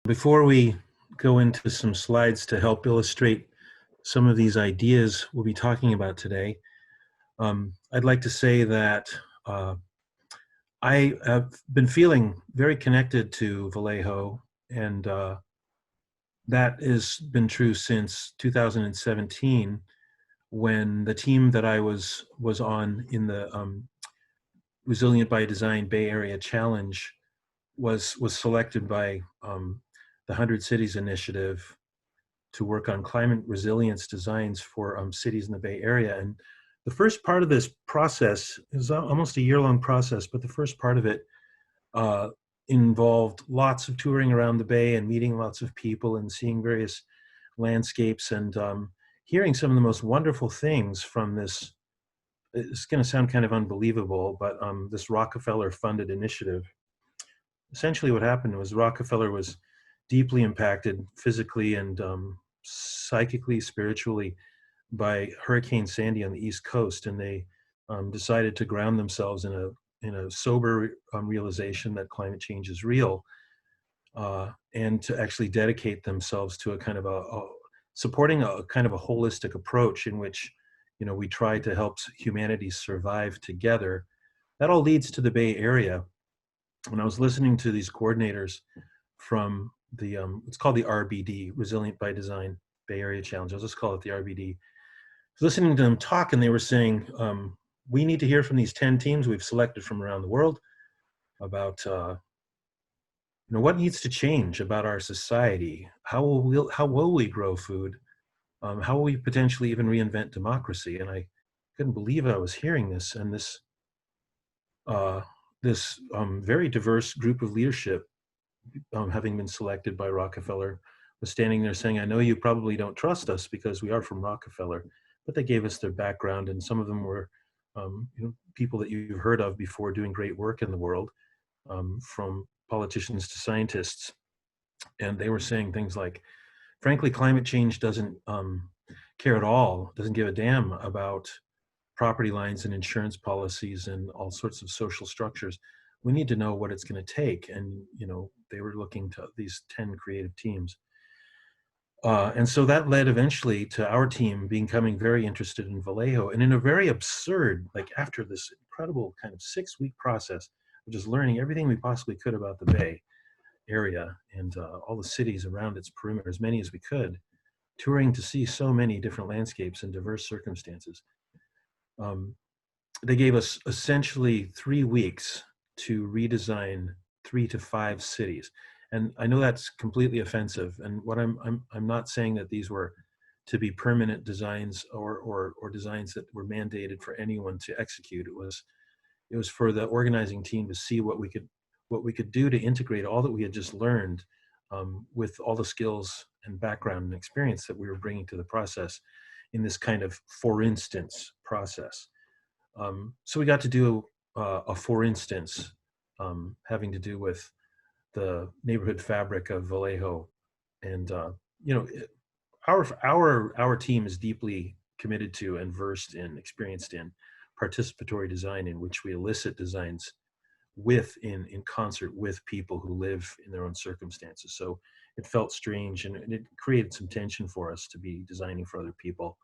Before we go into some slides to help illustrate some of these ideas we'll be talking about today, I'd like to say that I have been feeling very connected to Vallejo, and that has been true since 2017, when the team that I was on in the Resilient by Design Bay Area Challenge was selected by the 100 Cities Initiative to work on climate resilience designs for cities in the Bay Area. And the first part of this process is almost a year-long process, but the first part of it involved lots of touring around the Bay and meeting lots of people and seeing various landscapes and hearing some of the most wonderful things from this. It's going to sound kind of unbelievable, but this Rockefeller-funded initiative. Essentially what happened was Rockefeller was deeply impacted physically and psychically, spiritually by Hurricane Sandy on the East Coast, and they decided to ground themselves in a sober realization that climate change is real, and to actually dedicate themselves to a kind of supporting a kind of a holistic approach in which, you know, we try to help humanity survive together. That all leads to the Bay Area. When I was listening to these coordinators from the, it's called the RBD, Resilient by Design Bay Area Challenge. I'll just call it the RBD. I was listening to them talk, and they were saying, we need to hear from these 10 teams we've selected from around the world about, you know, what needs to change about our society. How will we grow food? How will we potentially even reinvent democracy? And I couldn't believe I was hearing this, and this very diverse group of leadership, having been selected by Rockefeller, was standing there saying, I know you probably don't trust us because we are from Rockefeller, but they gave us their background, and some of them were you know, people that you've heard of before doing great work in the world, from politicians to scientists. And they were saying things like, frankly, climate change doesn't care at all, doesn't give a damn about property lines and insurance policies and all sorts of social structures. We need to know what it's going to take. And, you know, they were looking to these 10 creative teams. And so that led eventually to our team becoming very interested in Vallejo. And in a very absurd, like after this incredible kind of 6-week process of just learning everything we possibly could about the Bay Area and all the cities around its perimeter, as many as we could, touring to see so many different landscapes and diverse circumstances. They gave us essentially 3 weeks to redesign 3 to 5 cities. And I know that's completely offensive. And what I'm not saying that these were to be permanent designs or designs that were mandated for anyone to execute. It was for the organizing team to see what we could do to integrate all that we had just learned with all the skills and background and experience that we were bringing to the process in this kind of for instance process. So we got to do a for instance having to do with the neighborhood fabric of Vallejo. And you know, our team is deeply committed to and versed in, experienced in participatory design, in which we elicit designs in concert with people who live in their own circumstances. So it felt strange, and it created some tension for us to be designing for other people.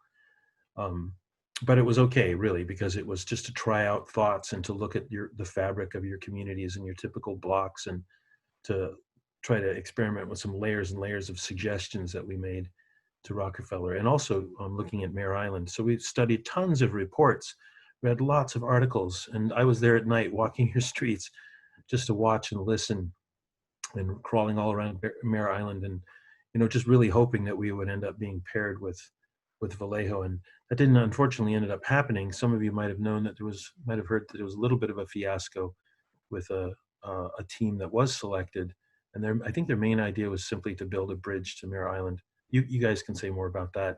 But it was okay, really, because it was just to try out thoughts and to look at the fabric of your communities and your typical blocks, and to try to experiment with some layers and layers of suggestions that we made to Rockefeller, and also looking at Mare Island. So we studied tons of reports, read lots of articles, and I was there at night walking your streets just to watch and listen and crawling all around Mare Island, and, you know, just really hoping that we would end up being paired with Vallejo. And that didn't, unfortunately, ended up happening. Some of you might have known that might have heard that there was a little bit of a fiasco with a team that was selected, and I think their main idea was simply to build a bridge to Mare Island. You guys can say more about that.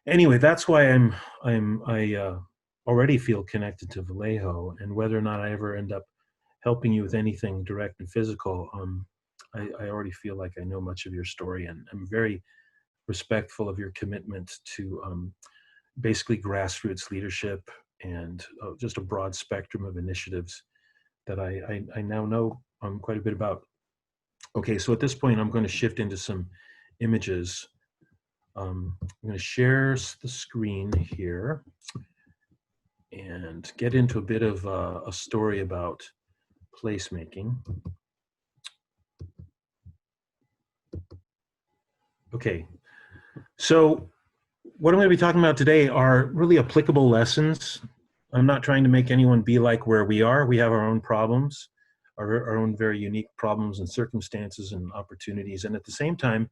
Anyway, that's why I already feel connected to Vallejo, and whether or not I ever end up helping you with anything direct and physical, I already feel like I know much of your story, and I'm very respectful of your commitment to basically grassroots leadership and just a broad spectrum of initiatives that I now know quite a bit about. Okay, so at this point, I'm going to shift into some images. I'm going to share the screen here and get into a bit of a story about placemaking. Okay, so what I'm going to be talking about today are really applicable lessons. I'm not trying to make anyone be like where we are. We have our own problems, our own very unique problems and circumstances and opportunities. And at the same time,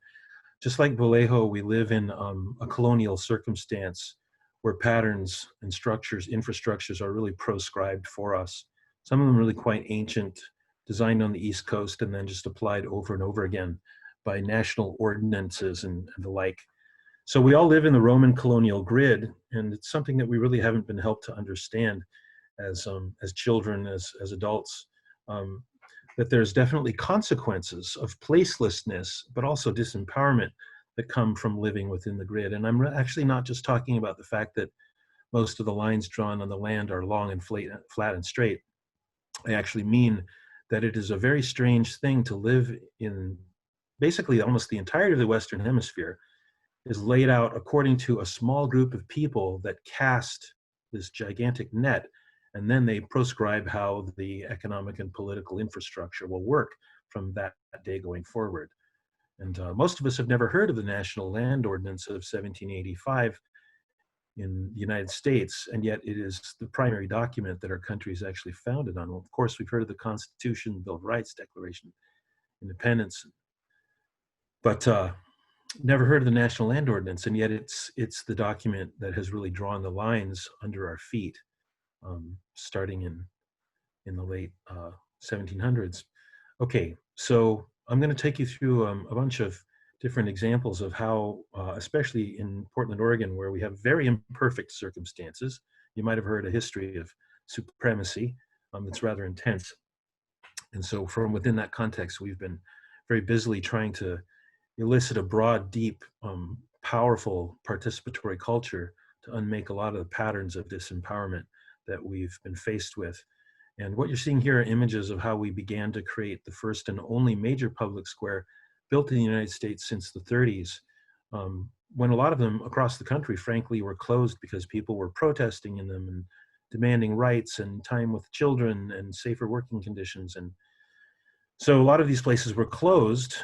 just like Vallejo, we live in a colonial circumstance where patterns and structures, infrastructures are really proscribed for us. Some of them really quite ancient, designed on the East Coast and then just applied over and over again by national ordinances and the like. So we all live in the Roman colonial grid, and it's something that we really haven't been helped to understand as children, as adults. That there's definitely consequences of placelessness, but also disempowerment that come from living within the grid. And I'm actually not just talking about the fact that most of the lines drawn on the land are long and flat and straight. I actually mean that it is a very strange thing to live in basically almost the entirety of the Western Hemisphere is laid out according to a small group of people that cast this gigantic net, and then they proscribe how the economic and political infrastructure will work from that day going forward. And most of us have never heard of the National Land Ordinance of 1785 in the United States, and yet it is the primary document that our country is actually founded on. Well, of course, we've heard of the Constitution, Bill of Rights, Declaration of Independence, but never heard of the National Land Ordinance, and yet it's the document that has really drawn the lines under our feet, starting in the late 1700s. Okay, so I'm going to take you through a bunch of different examples of how, especially in Portland, Oregon, where we have very imperfect circumstances. You might have heard a history of supremacy that's rather intense. And so from within that context, we've been very busily trying to elicit a broad, deep, powerful participatory culture to unmake a lot of the patterns of disempowerment that we've been faced with. And what you're seeing here are images of how we began to create the first and only major public square built in the United States since the 30s, when a lot of them across the country, frankly, were closed because people were protesting in them and demanding rights and time with children and safer working conditions. And so a lot of these places were closed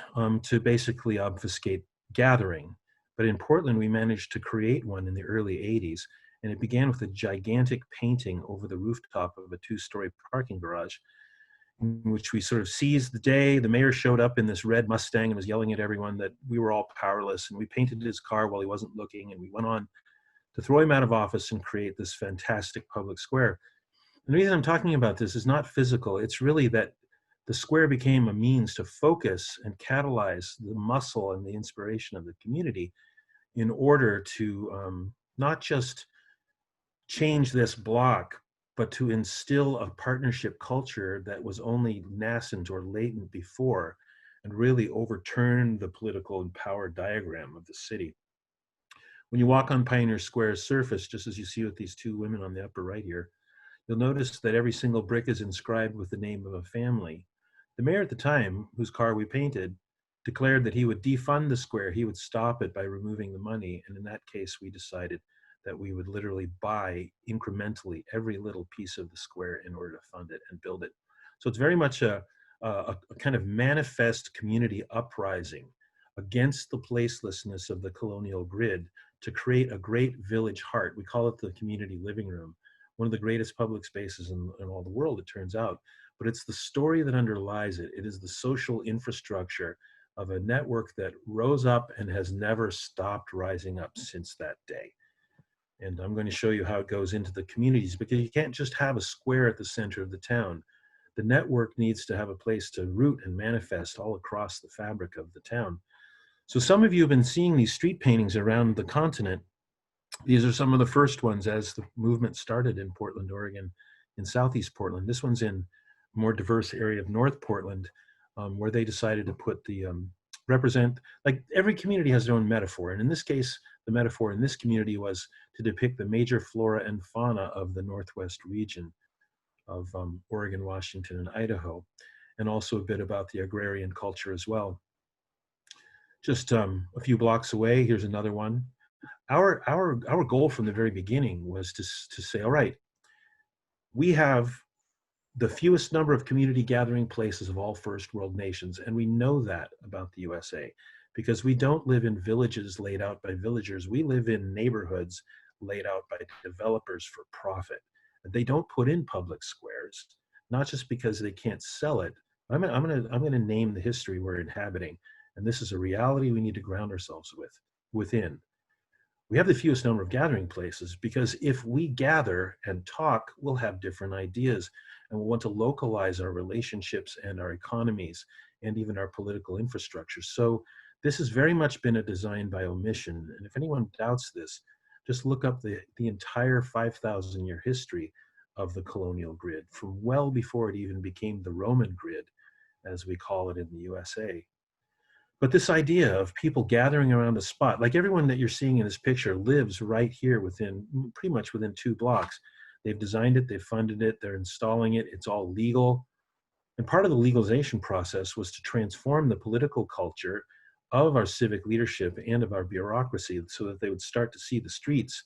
to basically obfuscate gathering. But in Portland, we managed to create one in the early 80s. And it began with a gigantic painting over the rooftop of a two-story parking garage, in which we sort of seized the day. The mayor showed up in this red Mustang and was yelling at everyone that we were all powerless. And we painted his car while he wasn't looking. And we went on to throw him out of office and create this fantastic public square. And the reason I'm talking about this is not physical. It's really that the square became a means to focus and catalyze the muscle and the inspiration of the community in order to not just change this block, but to instill a partnership culture that was only nascent or latent before and really overturn the political and power diagram of the city. When you walk on Pioneer Square's surface, just as you see with these two women on the upper right here, you'll notice that every single brick is inscribed with the name of a family. The mayor at the time, whose car we painted, declared that he would defund the square. He would stop it by removing the money. And in that case, we decided that we would literally buy incrementally every little piece of the square in order to fund it and build it. So it's very much a kind of manifest community uprising against the placelessness of the colonial grid to create a great village heart. We call it the community living room, one of the greatest public spaces in all the world, it turns out. But it's the story that underlies it. It is the social infrastructure of a network that rose up and has never stopped rising up since that day. And I'm going to show you how it goes into the communities, because you can't just have a square at the center of the town. The network needs to have a place to root and manifest all across the fabric of the town. So some of you have been seeing these street paintings around the continent. These are some of the first ones as the movement started in Portland, Oregon, in Southeast Portland. This one's in a more diverse area of North Portland, where they decided to put the represent, like every community has their own metaphor. And in this case, the metaphor in this community was to depict the major flora and fauna of the Northwest region of Oregon, Washington, and Idaho. and also a bit about the agrarian culture as well. Just a few blocks away, here's another one. Our goal from the very beginning was to say, all right, we have the fewest number of community gathering places of all first world nations. And we know that about the USA because we don't live in villages laid out by villagers. We live in neighborhoods laid out by developers for profit. They don't put in public squares, not just because they can't sell it. I'm gonna name the history we're inhabiting. And this is a reality we need to ground ourselves within. We have the fewest number of gathering places because if we gather and talk, we'll have different ideas and we'll want to localize our relationships and our economies and even our political infrastructure. So this has very much been a design by omission. And if anyone doubts this, just look up the entire 5,000-year history of the colonial grid from well before it even became the Roman grid, as we call it in the USA. But this idea of people gathering around a spot, like everyone that you're seeing in this picture lives right here pretty much within 2 blocks. They've designed it, they've funded it, they're installing it, it's all legal. And part of the legalization process was to transform the political culture of our civic leadership and of our bureaucracy so that they would start to see the streets,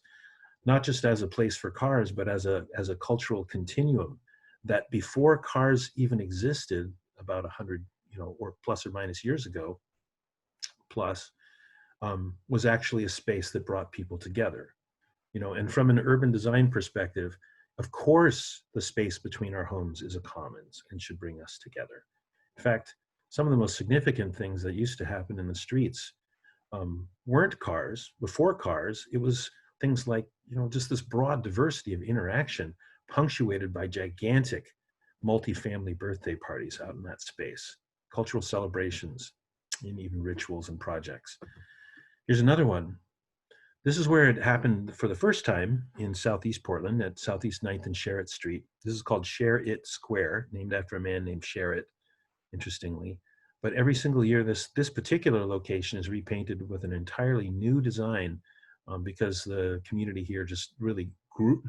not just as a place for cars, but as a cultural continuum that before cars even existed about 100, or plus or minus years ago, was actually a space that brought people together. And from an urban design perspective, of course, the space between our homes is a commons and should bring us together. In fact, some of the most significant things that used to happen in the streets weren't cars. Before cars, it was things like, just this broad diversity of interaction punctuated by gigantic multi-family birthday parties out in that space, cultural celebrations, and even rituals and projects. Here's another one. This is where it happened for the first time in Southeast Portland at Southeast 9th and Sherritt Street. This is called Sherritt Square, named after a man named Sherritt, interestingly. But every single year, this particular location is repainted with an entirely new design because the community here just really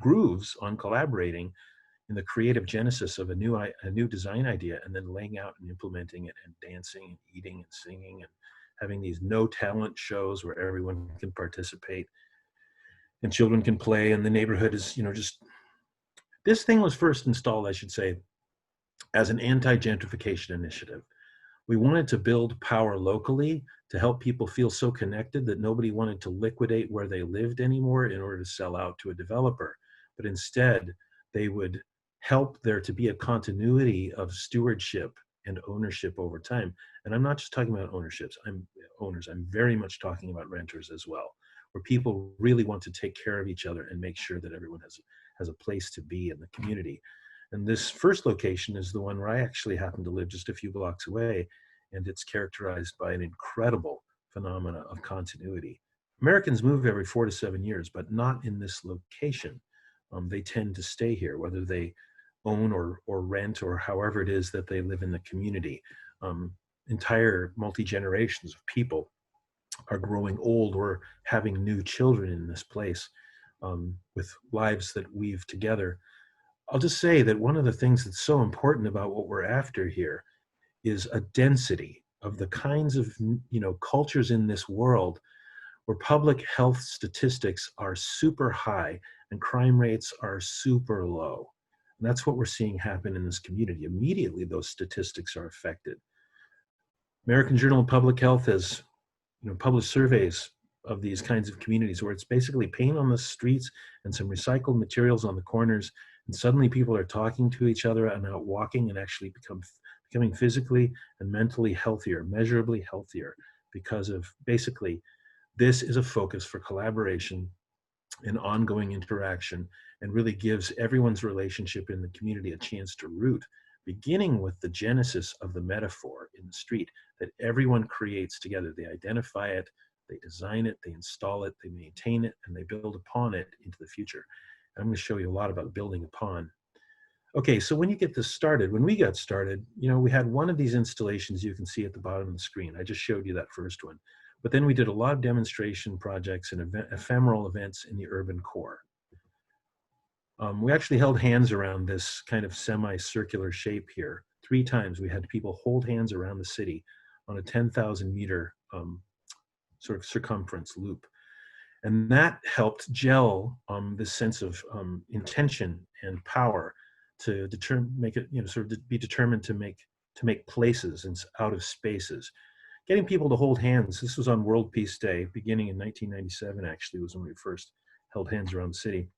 grooves on collaborating in the creative genesis of a new design idea and then laying out and implementing it and dancing and eating and singing and having these no talent shows where everyone can participate and children can play and the neighborhood is, just, this thing was first installed, I should say, as an anti-gentrification initiative. We wanted to build power locally to help people feel so connected that nobody wanted to liquidate where they lived anymore in order to sell out to a developer. But instead, they would help there to be a continuity of stewardship and ownership over time. And I'm not just talking about owners, I'm very much talking about renters as well, where people really want to take care of each other and make sure that everyone has a place to be in the community. And this first location is the one where I actually happen to live just a few blocks away, and it's characterized by an incredible phenomena of continuity. Americans move every 4 to 7 years, but not in this location. They tend to stay here, whether they own or rent or however it is that they live in the community. Entire multi-generations of people are growing old or having new children in this place with lives that weave together. I'll just say that one of the things that's so important about what we're after here is a density of the kinds of cultures in this world where public health statistics are super high and crime rates are super low. And that's what we're seeing happen in this community. Immediately, those statistics are affected. American Journal of Public Health has published surveys of these kinds of communities where it's basically paint on the streets and some recycled materials on the corners, and suddenly people are talking to each other and out walking and actually becoming physically and mentally healthier, measurably healthier, because of basically this is a focus for collaboration and ongoing interaction, and really gives everyone's relationship in the community a chance to root, beginning with the genesis of the metaphor in the street that everyone creates together. They identify it, they design it, they install it, they maintain it, and they build upon it into the future. And I'm going to show you a lot about building upon. Okay, so when you get this started, when we got started, we had one of these installations you can see at the bottom of the screen. I just showed you that first one. But then we did a lot of demonstration projects and ephemeral events in the urban core. We actually held hands around this kind of semicircular shape here 3 times we had people hold hands around the city on a 10,000 meter sort of circumference loop. And that helped gel this sense of intention and power to make it, sort of be determined to make places and out of spaces. Getting people to hold hands. This was on World Peace Day, beginning in 1997. Actually, was when we first held hands around the city.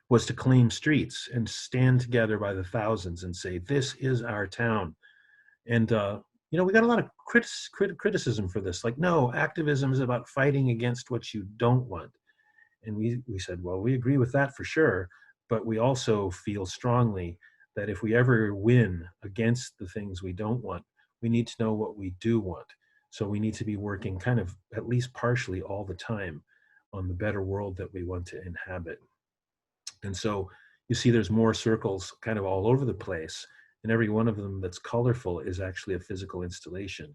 Was to claim streets and stand together by the thousands and say, "This is our town." And we got a lot of criticism for this. Like, no, activism is about fighting against what you don't want. And we said, well, we agree with that for sure, but we also feel strongly that if we ever win against the things we don't want, we need to know what we do want. So we need to be working kind of at least partially all the time on the better world that we want to inhabit. And so you see there's more circles kind of all over the place, and every one of them that's colorful is actually a physical installation.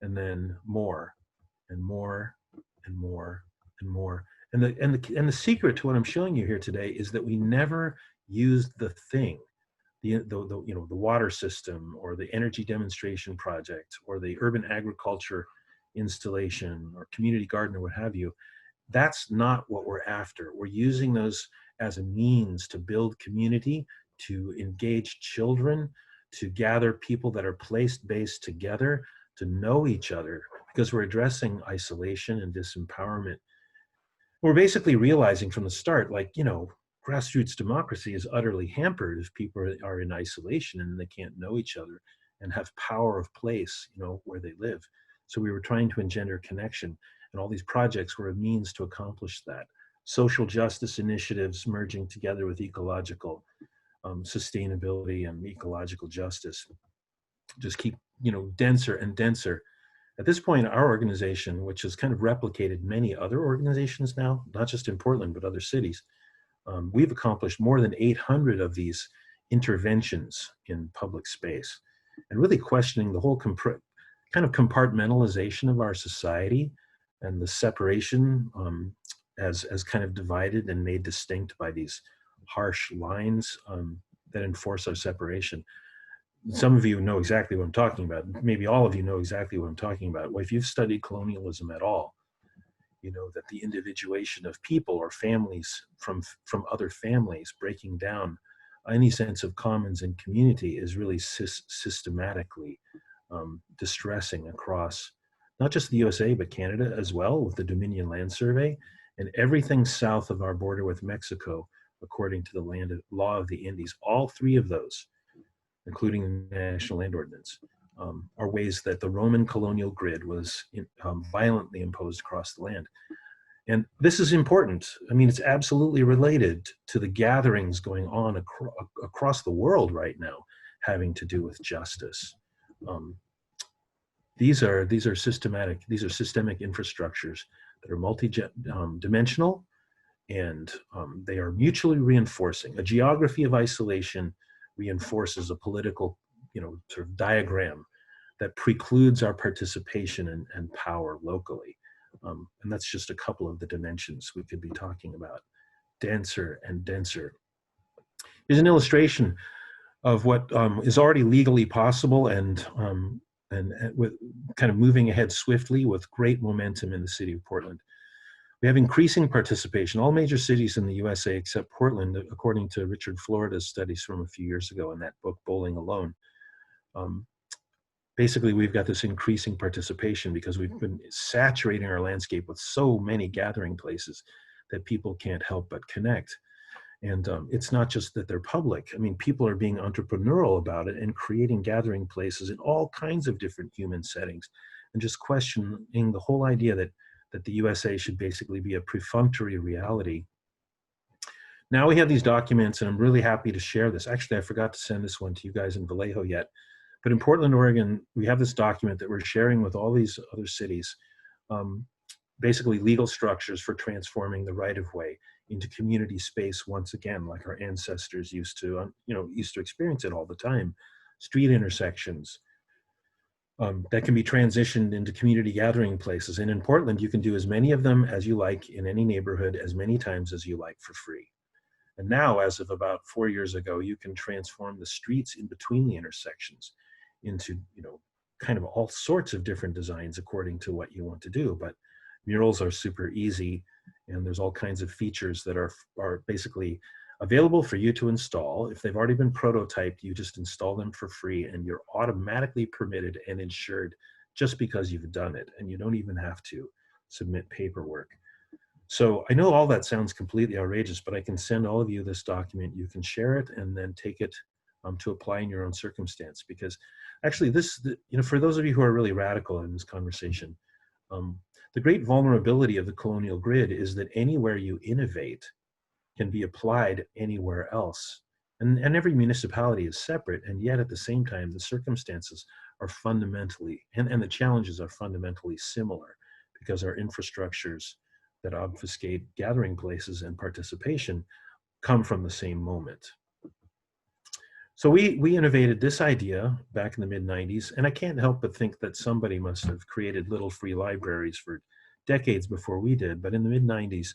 And then more and more and more and more. And the secret to what I'm showing you here today is that we never used the thing, the water system or the energy demonstration project or the urban agriculture installation or community garden or what have you. That's not what we're after. We're using those as a means to build community, to engage children, to gather people that are place-based together, to know each other, because we're addressing isolation and disempowerment. We're basically realizing from the start, grassroots democracy is utterly hampered if people are in isolation and they can't know each other and have power of place, where they live. So we were trying to engender connection, and all these projects were a means to accomplish that. Social justice initiatives merging together with ecological sustainability and ecological justice just keep, denser and denser. At this point, our organization, which has kind of replicated many other organizations now, not just in Portland, but other cities, we've accomplished more than 800 of these interventions in public space, and really questioning the whole kind of compartmentalization of our society and the separation as kind of divided and made distinct by these harsh lines that enforce our separation. Some of you know exactly what I'm talking about. Maybe all of you know exactly what I'm talking about. Well, if you've studied colonialism at all, you know that the individuation of people or families from other families, breaking down any sense of commons and community, is really systematically distressing across not just the USA, but Canada as well, with the Dominion Land Survey, and everything south of our border with Mexico, according to the law of the Indies. All 3 of those, including the National Land Ordinance, are ways that the Roman colonial grid was violently imposed across the land. And this is important. I mean, it's absolutely related to the gatherings going on across the world right now, having to do with justice. These are systemic infrastructures that are multi-dimensional, and they are mutually reinforcing. A geography of isolation reinforces a political, sort of diagram that precludes our participation and power locally. And that's just a couple of the dimensions we could be talking about. Denser and denser. Here's an illustration of what is already legally possible and with kind of moving ahead swiftly with great momentum in the city of Portland. We have increasing participation. All major cities in the USA except Portland, according to Richard Florida's studies from a few years ago in that book, Bowling Alone. Basically, we've got this increasing participation because we've been saturating our landscape with so many gathering places that people can't help but connect. And it's not just that they're public. I mean, people are being entrepreneurial about it and creating gathering places in all kinds of different human settings, and just questioning the whole idea that the USA should basically be a perfunctory reality. Now we have these documents, and I'm really happy to share this. Actually, I forgot to send this one to you guys in Vallejo yet. But in Portland, Oregon, we have this document that we're sharing with all these other cities, basically legal structures for transforming the right-of-way into community space once again, like our ancestors used to experience it all the time. Street intersections that can be transitioned into community gathering places. And in Portland, you can do as many of them as you like in any neighborhood, as many times as you like for free. And now, as of about 4 years ago, you can transform the streets in between the intersections into, kind of all sorts of different designs according to what you want to do. But murals are super easy, and there's all kinds of features that are basically available for you to install. If they've already been prototyped, you just install them for free, and you're automatically permitted and insured just because you've done it, and you don't even have to submit paperwork. So I know all that sounds completely outrageous, but I can send all of you this document. You can share it and then take it to apply in your own circumstance. Because actually for those of you who are really radical in this conversation, the great vulnerability of the colonial grid is that anywhere you innovate can be applied anywhere else. And every municipality is separate, and yet at the same time, the circumstances are fundamentally, and the challenges are fundamentally similar, because our infrastructures that obfuscate gathering places and participation come from the same moment. So we innovated this idea back in the mid-90s, and I can't help but think that somebody must have created little free libraries for decades before we did. But in the mid-90s,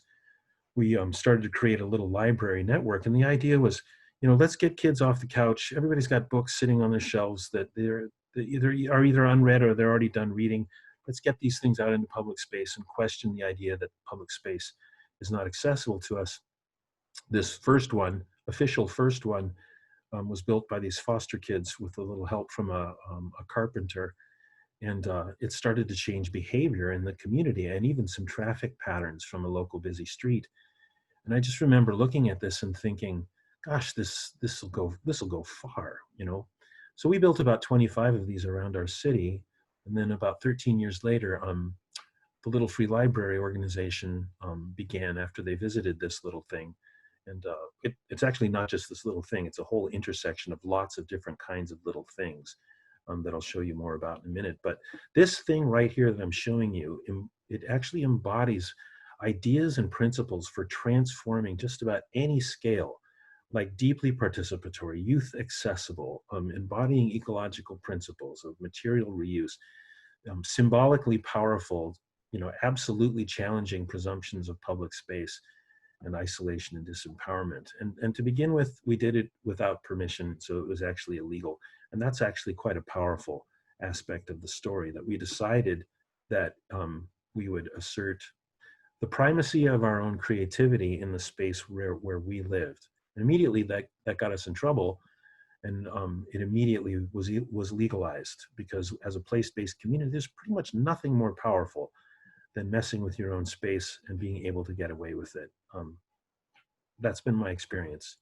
we started to create a little library network, and the idea was, let's get kids off the couch. Everybody's got books sitting on their shelves that are either unread or they're already done reading. Let's get these things out into public space and question the idea that public space is not accessible to us. This first one, official first one, was built by these foster kids with a little help from a carpenter. And it started to change behavior in the community and even some traffic patterns from a local busy street. And I just remember looking at this and thinking, gosh, this will go far, So we built about 25 of these around our city. And then about 13 years later, the Little Free Library organization began after they visited this little thing. And it's actually not just this little thing, it's a whole intersection of lots of different kinds of little things that I'll show you more about in a minute. But this thing right here that I'm showing you, it actually embodies ideas and principles for transforming just about any scale, like deeply participatory, youth accessible, embodying ecological principles of material reuse, symbolically powerful, absolutely challenging presumptions of public space and isolation and disempowerment. And to begin with, we did it without permission, so it was actually illegal. And that's actually quite a powerful aspect of the story, that we decided that we would assert the primacy of our own creativity in the space where we lived. And immediately that got us in trouble, and it immediately was legalized, because as a place-based community, there's pretty much nothing more powerful than messing with your own space and being able to get away with it. That's been my experience.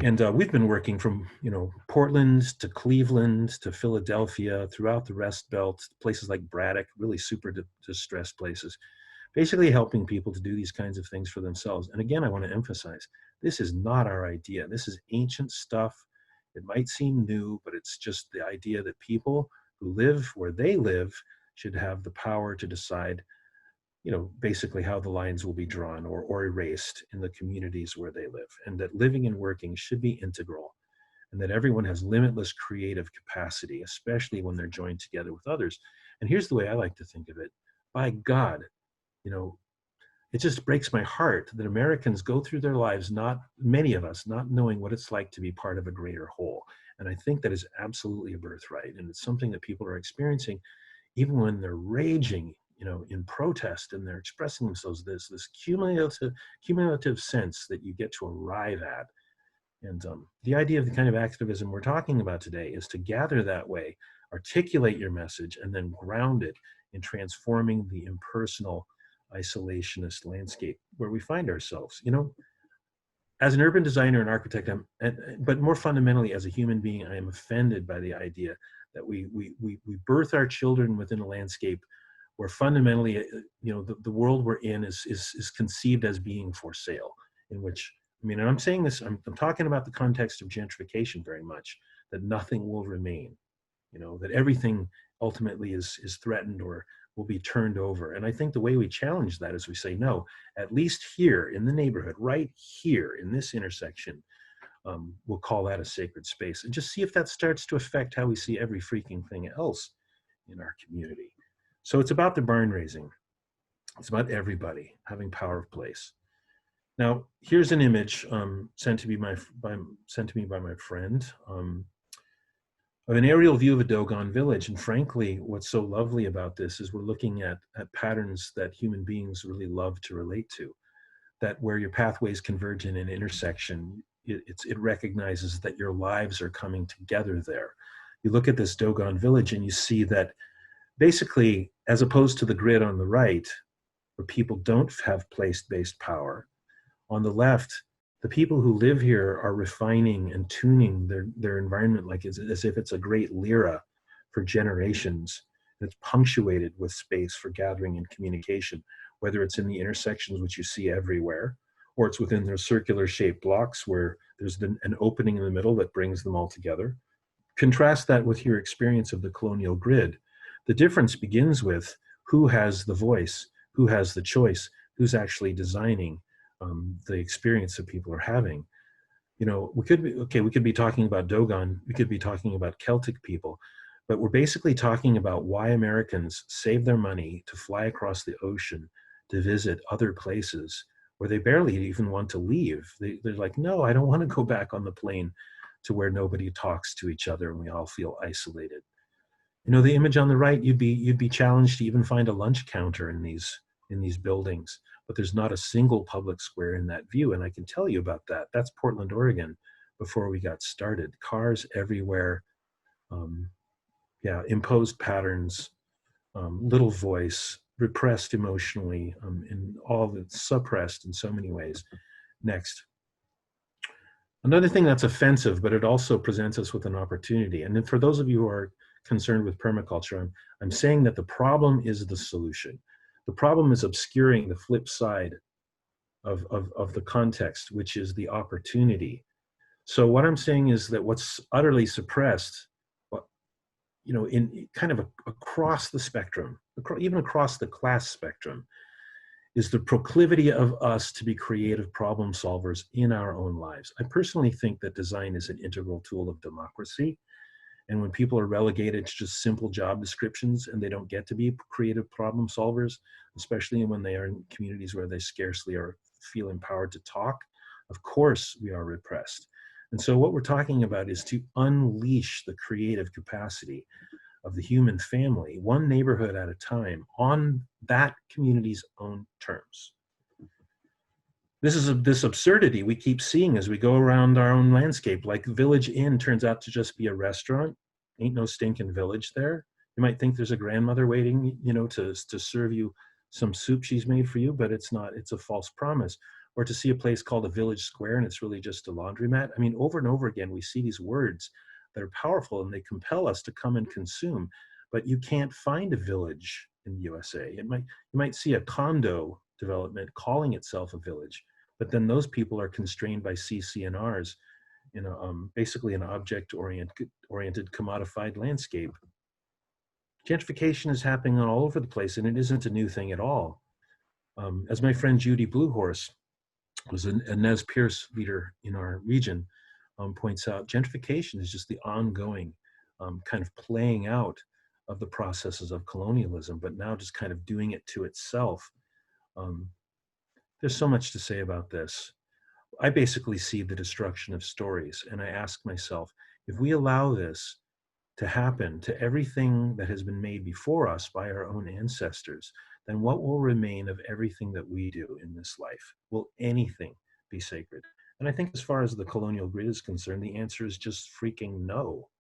And we've been working from, Portland to Cleveland to Philadelphia, throughout the Rust Belt, places like Braddock, really super distressed places, basically helping people to do these kinds of things for themselves. And again, I want to emphasize, this is not our idea. This is ancient stuff. It might seem new, but it's just the idea that people who live where they live should have the power to decide, basically how the lines will be drawn or erased in the communities where they live, and that living and working should be integral, and that everyone has limitless creative capacity, especially when they're joined together with others. And here's the way I like to think of it. By God, it just breaks my heart that Americans go through their lives, many of us, not knowing what it's like to be part of a greater whole. And I think that is absolutely a birthright. And it's something that people are experiencing even when they're raging, in protest, and they're expressing themselves. This cumulative sense that you get to arrive at. And the idea of the kind of activism we're talking about today is to gather that way, articulate your message, and then ground it in transforming the impersonal, isolationist landscape where we find ourselves. As an urban designer and architect, but more fundamentally as a human being, I am offended by the idea that we birth our children within a landscape where fundamentally, the world we're in is conceived as being for sale, in which, and I'm saying this, I'm talking about the context of gentrification very much, that nothing will remain, that everything ultimately is threatened or will be turned over. And I think the way we challenge that is we say, no, at least here in the neighborhood, right here in this intersection, we'll call that a sacred space, and just see if that starts to affect how we see every freaking thing else in our community. So it's about the barn raising. It's about everybody having power of place. Now, here's an image sent to me by my friend of an aerial view of a Dogon village. And frankly, what's so lovely about this is we're looking at patterns that human beings really love to relate to. That where your pathways converge in an intersection, it recognizes that your lives are coming together there. You look at this Dogon village and you see that basically, as opposed to the grid on the right, where people don't have place-based power, on the left, the people who live here are refining and tuning their environment like as if it's a great lyra for generations. It's punctuated with space for gathering and communication, whether it's in the intersections, which you see everywhere, or it's within their circular shaped blocks where there's an opening in the middle that brings them all together. Contrast that with your experience of the colonial grid. The difference begins with who has the voice, who has the choice, who's actually designing the experience that people are having. You know, we could be talking about Dogon, we could be talking about Celtic people, but we're basically talking about why Americans save their money to fly across the ocean to visit other places where they barely even want to leave. They're like, no, I don't want to go back on the plane to where nobody talks to each other and we all feel isolated. You know, the image on the right, you'd be challenged to even find a lunch counter in these buildings, but there's not a single public square in that view. And I can tell you about that. That's Portland, Oregon, before we got started. Cars everywhere, imposed patterns, little voice, repressed emotionally, and all that's suppressed in so many ways. Next. Another thing that's offensive, but it also presents us with an opportunity. And then for those of you who are concerned with permaculture, I'm saying that the problem is the solution. The problem is obscuring the flip side of the context, which is the opportunity. So what I'm saying is that what's utterly suppressed, you know, in kind of across the spectrum, even across the class spectrum, is the proclivity of us to be creative problem solvers in our own lives. I personally think that design is an integral tool of democracy. And when people are relegated to just simple job descriptions and they don't get to be creative problem solvers, especially when they are in communities where they scarcely feel empowered to talk, of course we are repressed. And so what we're talking about is to unleash the creative capacity of the human family, one neighborhood at a time, on that community's own terms. This is this absurdity we keep seeing as we go around our own landscape. Like Village Inn turns out to just be a restaurant. Ain't no stinking village there. You might think there's a grandmother waiting, you know, to serve you some soup she's made for you, but it's not. It's a false promise. Or to see a place called a village square and it's really just a laundromat. I mean, over and over again, we see these words that are powerful and they compel us to come and consume. But you can't find a village in the USA. You might see a condo development calling itself a village, but then those people are constrained by CC&Rs in basically an object-oriented commodified landscape. Gentrification is happening all over the place, and it isn't a new thing at all. As my friend Judy Bluehorse, who's a Nez Perce leader in our region, points out, gentrification is just the ongoing kind of playing out of the processes of colonialism, but now just kind of doing it to itself. There's so much to say about this. I basically see the destruction of stories, and I ask myself, if we allow this to happen to everything that has been made before us by our own ancestors, then what will remain of everything that we do in this life? Will anything be sacred? And I think as far as the colonial grid is concerned, the answer is just freaking no.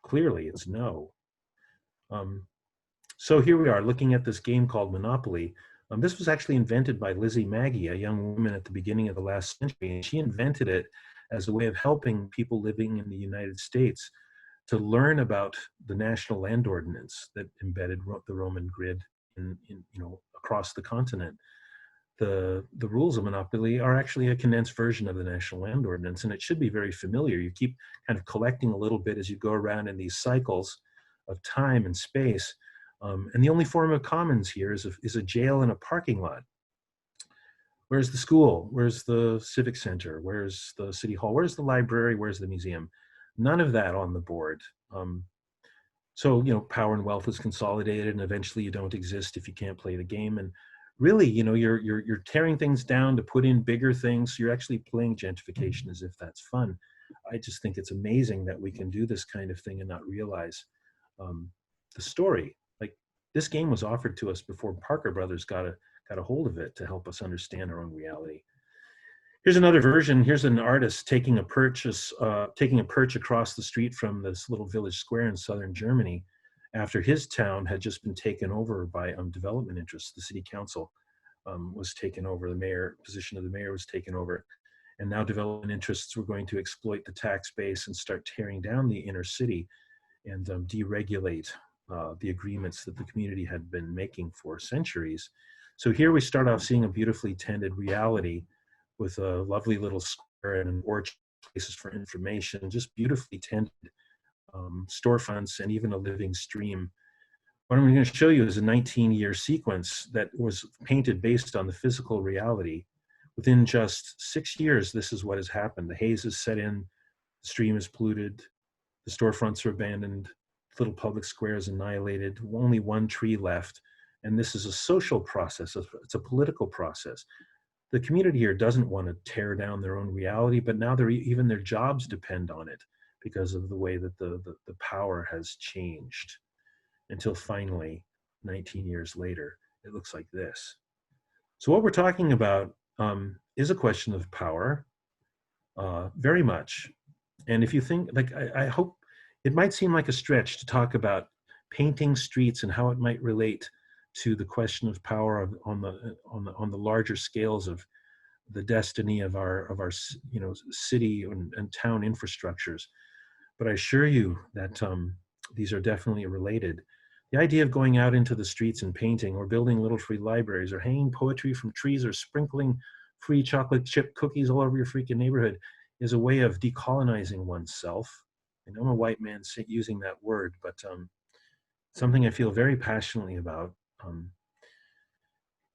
Clearly, it's no. So here we are looking at this game called Monopoly. This was actually invented by Lizzie Maggie, a young woman at the beginning of the last century, and she invented it as a way of helping people living in the United States to learn about the National Land Ordinance that embedded the Roman grid in across the continent. The rules of Monopoly are actually a condensed version of the National Land Ordinance, and it should be very familiar. You keep kind of collecting a little bit as you go around in these cycles of time and space. And the only form of commons here is a jail and a parking lot. Where's the school? Where's the civic center? Where's the city hall? Where's the library? Where's the museum? None of that on the board. So, power and wealth is consolidated, and eventually you don't exist if you can't play the game. And really, you know, you're tearing things down to put in bigger things. You're actually playing gentrification as if that's fun. I just think it's amazing that we can do this kind of thing and not realize um, the story. Like, this game was offered to us before Parker Brothers got a hold of it to help us understand our own reality. Here's another version. Here's an artist taking a perch across the street from this little village square in southern Germany, after his town had just been taken over by development interests. The city council was taken over. The position of the mayor was taken over, and now development interests were going to exploit the tax base and start tearing down the inner city and deregulate the agreements that the community had been making for centuries. So here we start off seeing a beautifully tended reality with a lovely little square and an orchard, places for information, just beautifully tended storefronts, and even a living stream. What I'm going to show you is a 19-year sequence that was painted based on the physical reality. Within just 6 years, this is what has happened. The haze is set in, the stream is polluted, the storefronts are abandoned, little public squares annihilated, only one tree left. And this is a social process, it's a political process. The community here doesn't want to tear down their own reality, but now even their jobs depend on it because of the way that the power has changed, until finally, 19 years later, it looks like this. So what we're talking about is a question of power, very much. And if you think, like, I hope, it might seem like a stretch to talk about painting streets and how it might relate to the question of power on the larger scales of the destiny of our city and town infrastructures. But I assure you that these are definitely related. The idea of going out into the streets and painting, or building little free libraries, or hanging poetry from trees, or sprinkling free chocolate chip cookies all over your freaking neighborhood is a way of decolonizing oneself. And I'm a white man using that word, but something I feel very passionately about.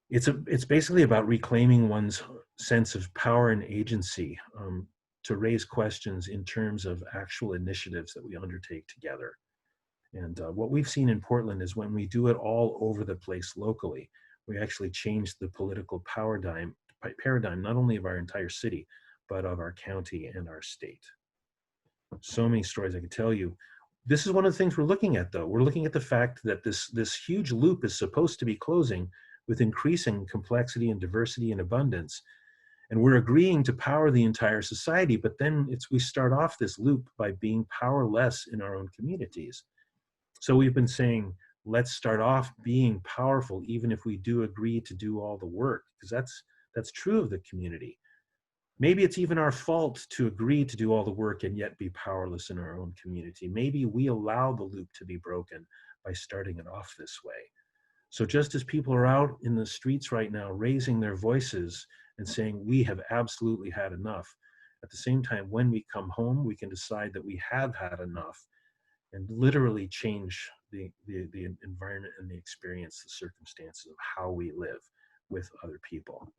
It's basically about reclaiming one's sense of power and agency, to raise questions in terms of actual initiatives that we undertake together. And what we've seen in Portland is when we do it all over the place locally, we actually change the political paradigm, not only of our entire city, but of our county and our state. So many stories I could tell you. This is one of the things we're looking at, though. We're looking at the fact that this huge loop is supposed to be closing with increasing complexity and diversity and abundance. And we're agreeing to power the entire society, but then we start off this loop by being powerless in our own communities. So we've been saying, let's start off being powerful, even if we do agree to do all the work, because that's true of the community. Maybe it's even our fault to agree to do all the work and yet be powerless in our own community. Maybe we allow the loop to be broken by starting it off this way. So just as people are out in the streets right now raising their voices and saying, we have absolutely had enough, at the same time, when we come home, we can decide that we have had enough and literally change the environment and the experience, the circumstances of how we live with other people.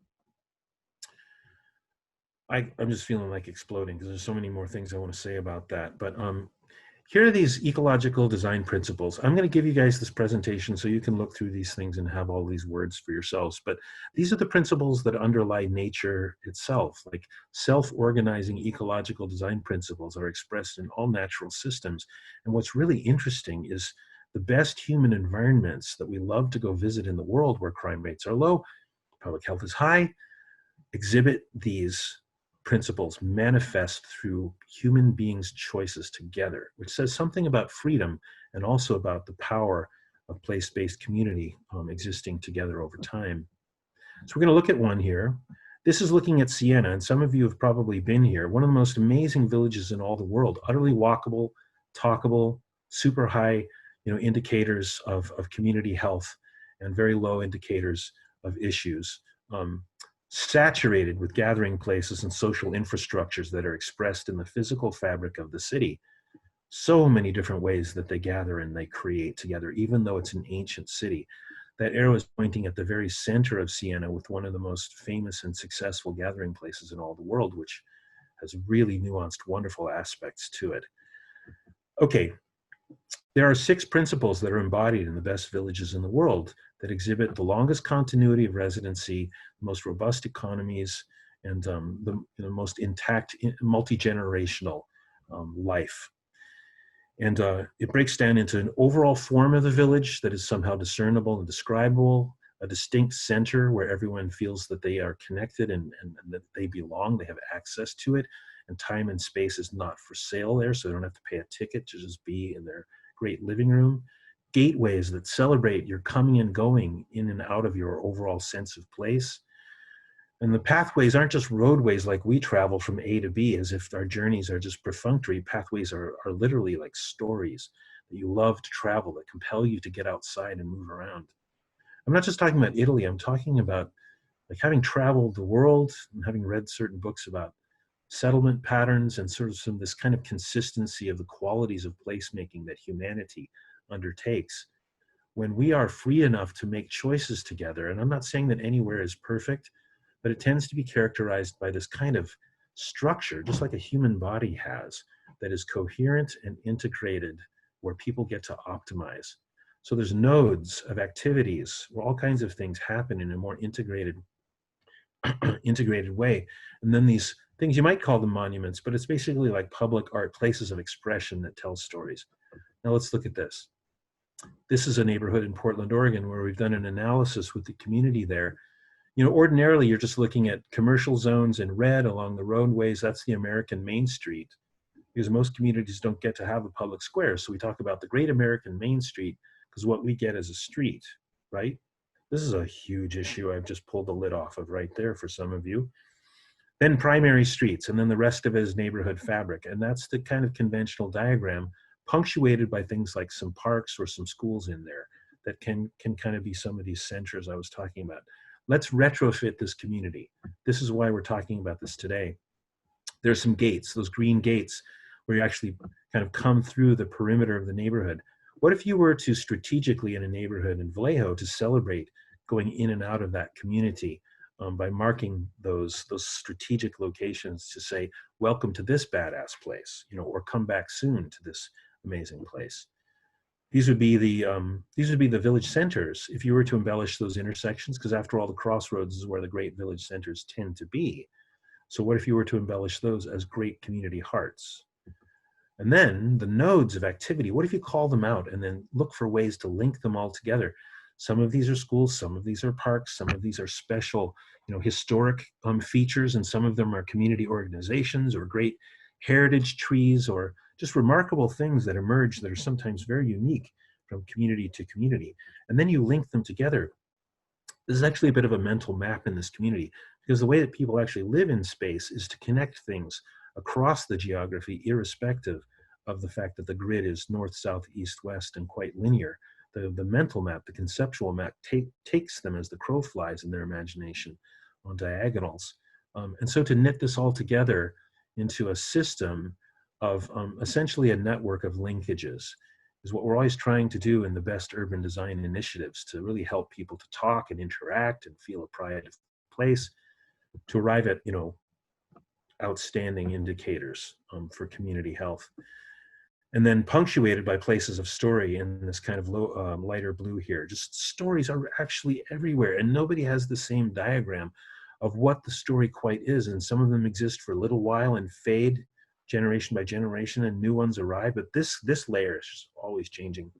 I'm just feeling like exploding because there's so many more things I want to say about that. But here are these ecological design principles. I'm going to give you guys this presentation so you can look through these things and have all these words for yourselves. But these are the principles that underlie nature itself. Like, self-organizing ecological design principles are expressed in all natural systems. And what's really interesting is the best human environments that we love to go visit in the world, where crime rates are low, public health is high, exhibit these principles manifest through human beings' choices together, which says something about freedom and also about the power of place-based community existing together over time. So we're going to look at one here. This is looking at Siena, and some of you have probably been here. One of the most amazing villages in all the world, utterly walkable, talkable, super high, indicators of community health, and very low indicators of issues. Saturated with gathering places and social infrastructures that are expressed in the physical fabric of the city. So many different ways that they gather and they create together, even though it's an ancient city. That arrow is pointing at the very center of Siena, with one of the most famous and successful gathering places in all the world, which has really nuanced, wonderful aspects to it. Okay, There are 6 principles that are embodied in the best villages in the world that exhibit the longest continuity of residency, the most robust economies, and the most intact multi-generational life. And it breaks down into an overall form of the village that is somehow discernible and describable, a distinct center where everyone feels that they are connected and that they belong, they have access to it, and time and space is not for sale there, so they don't have to pay a ticket to just be in their great living room. Gateways that celebrate your coming and going in and out of your overall sense of place. And the pathways aren't just roadways like we travel from A to B as if our journeys are just perfunctory. Pathways are literally like stories that you love to travel, that compel you to get outside and move around. I'm not just talking about Italy, I'm talking about like having traveled the world and having read certain books about settlement patterns and sort of some this kind of consistency of the qualities of placemaking that humanity undertakes. When we are free enough to make choices together, and I'm not saying that anywhere is perfect, but it tends to be characterized by this kind of structure, just like a human body has, that is coherent and integrated, where people get to optimize. So there's nodes of activities where all kinds of things happen in a more integrated way. And then these things, you might call them monuments, but it's basically like public art, places of expression that tell stories. Now let's look at this. This is a neighborhood in Portland, Oregon, where we've done an analysis with the community there. You know, ordinarily you're just looking at commercial zones in red along the roadways. That's the American Main Street, because most communities don't get to have a public square. So we talk about the Great American Main Street because what we get is a street, right? This is a huge issue I've just pulled the lid off of right there for some of you. Then primary streets, and then the rest of it is neighborhood fabric. And that's the kind of conventional diagram, punctuated by things like some parks or some schools in there that can kind of be some of these centers I was talking about. Let's retrofit this community. This is why we're talking about this today. There's some gates, those green gates, where you actually kind of come through the perimeter of the neighborhood. What if you were to strategically in a neighborhood in Vallejo to celebrate going in and out of that community by marking those strategic locations to say, welcome to this badass place, you know, or come back soon to this amazing place. These would be the village centers if you were to embellish those intersections, because after all, the crossroads is where the great village centers tend to be. So what if you were to embellish those as great community hearts? And then the nodes of activity, what if you call them out and then look for ways to link them all together? Some of these are schools, some of these are parks, some of these are special, you know, historic features, and some of them are community organizations or great heritage trees or just remarkable things that emerge that are sometimes very unique from community to community. And then you link them together. This is actually a bit of a mental map in this community, because the way that people actually live in space is to connect things across the geography, irrespective of the fact that the grid is north, south, east, west, and quite linear. The mental map, the conceptual map, takes them as the crow flies in their imagination on diagonals. And so to knit this all together into a system of essentially a network of linkages is what we're always trying to do in the best urban design initiatives, to really help people to talk and interact and feel a pride of place, to arrive at, you know, outstanding indicators for community health. And then punctuated by places of story in this kind of lighter blue here. Just stories are actually everywhere, and nobody has the same diagram of what the story quite is. And some of them exist for a little while and fade generation by generation, and new ones arrive. But this layer is always changing.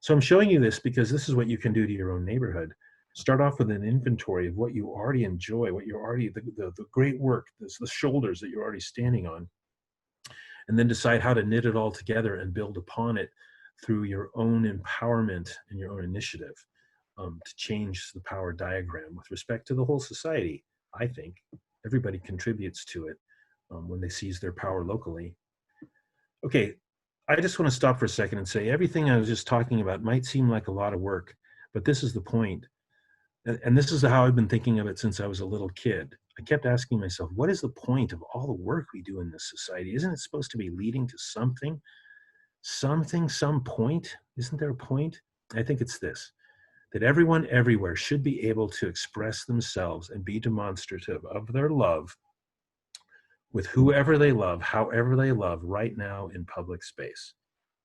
So I'm showing you this because this is what you can do to your own neighborhood. Start off with an inventory of what you already enjoy, what you're already, the great work, the shoulders that you're already standing on, and then decide how to knit it all together and build upon it through your own empowerment and your own initiative to change the power diagram with respect to the whole society. I think everybody contributes to it when they seize their power locally. Okay, I just want to stop for a second and say everything I was just talking about might seem like a lot of work, but this is the point. And this is how I've been thinking of it since I was a little kid. I kept asking myself, what is the point of all the work we do in this society? Isn't it supposed to be leading to something? Some point? Isn't there a point? I think it's this, that everyone everywhere should be able to express themselves and be demonstrative of their love with whoever they love, however they love, right now in public space.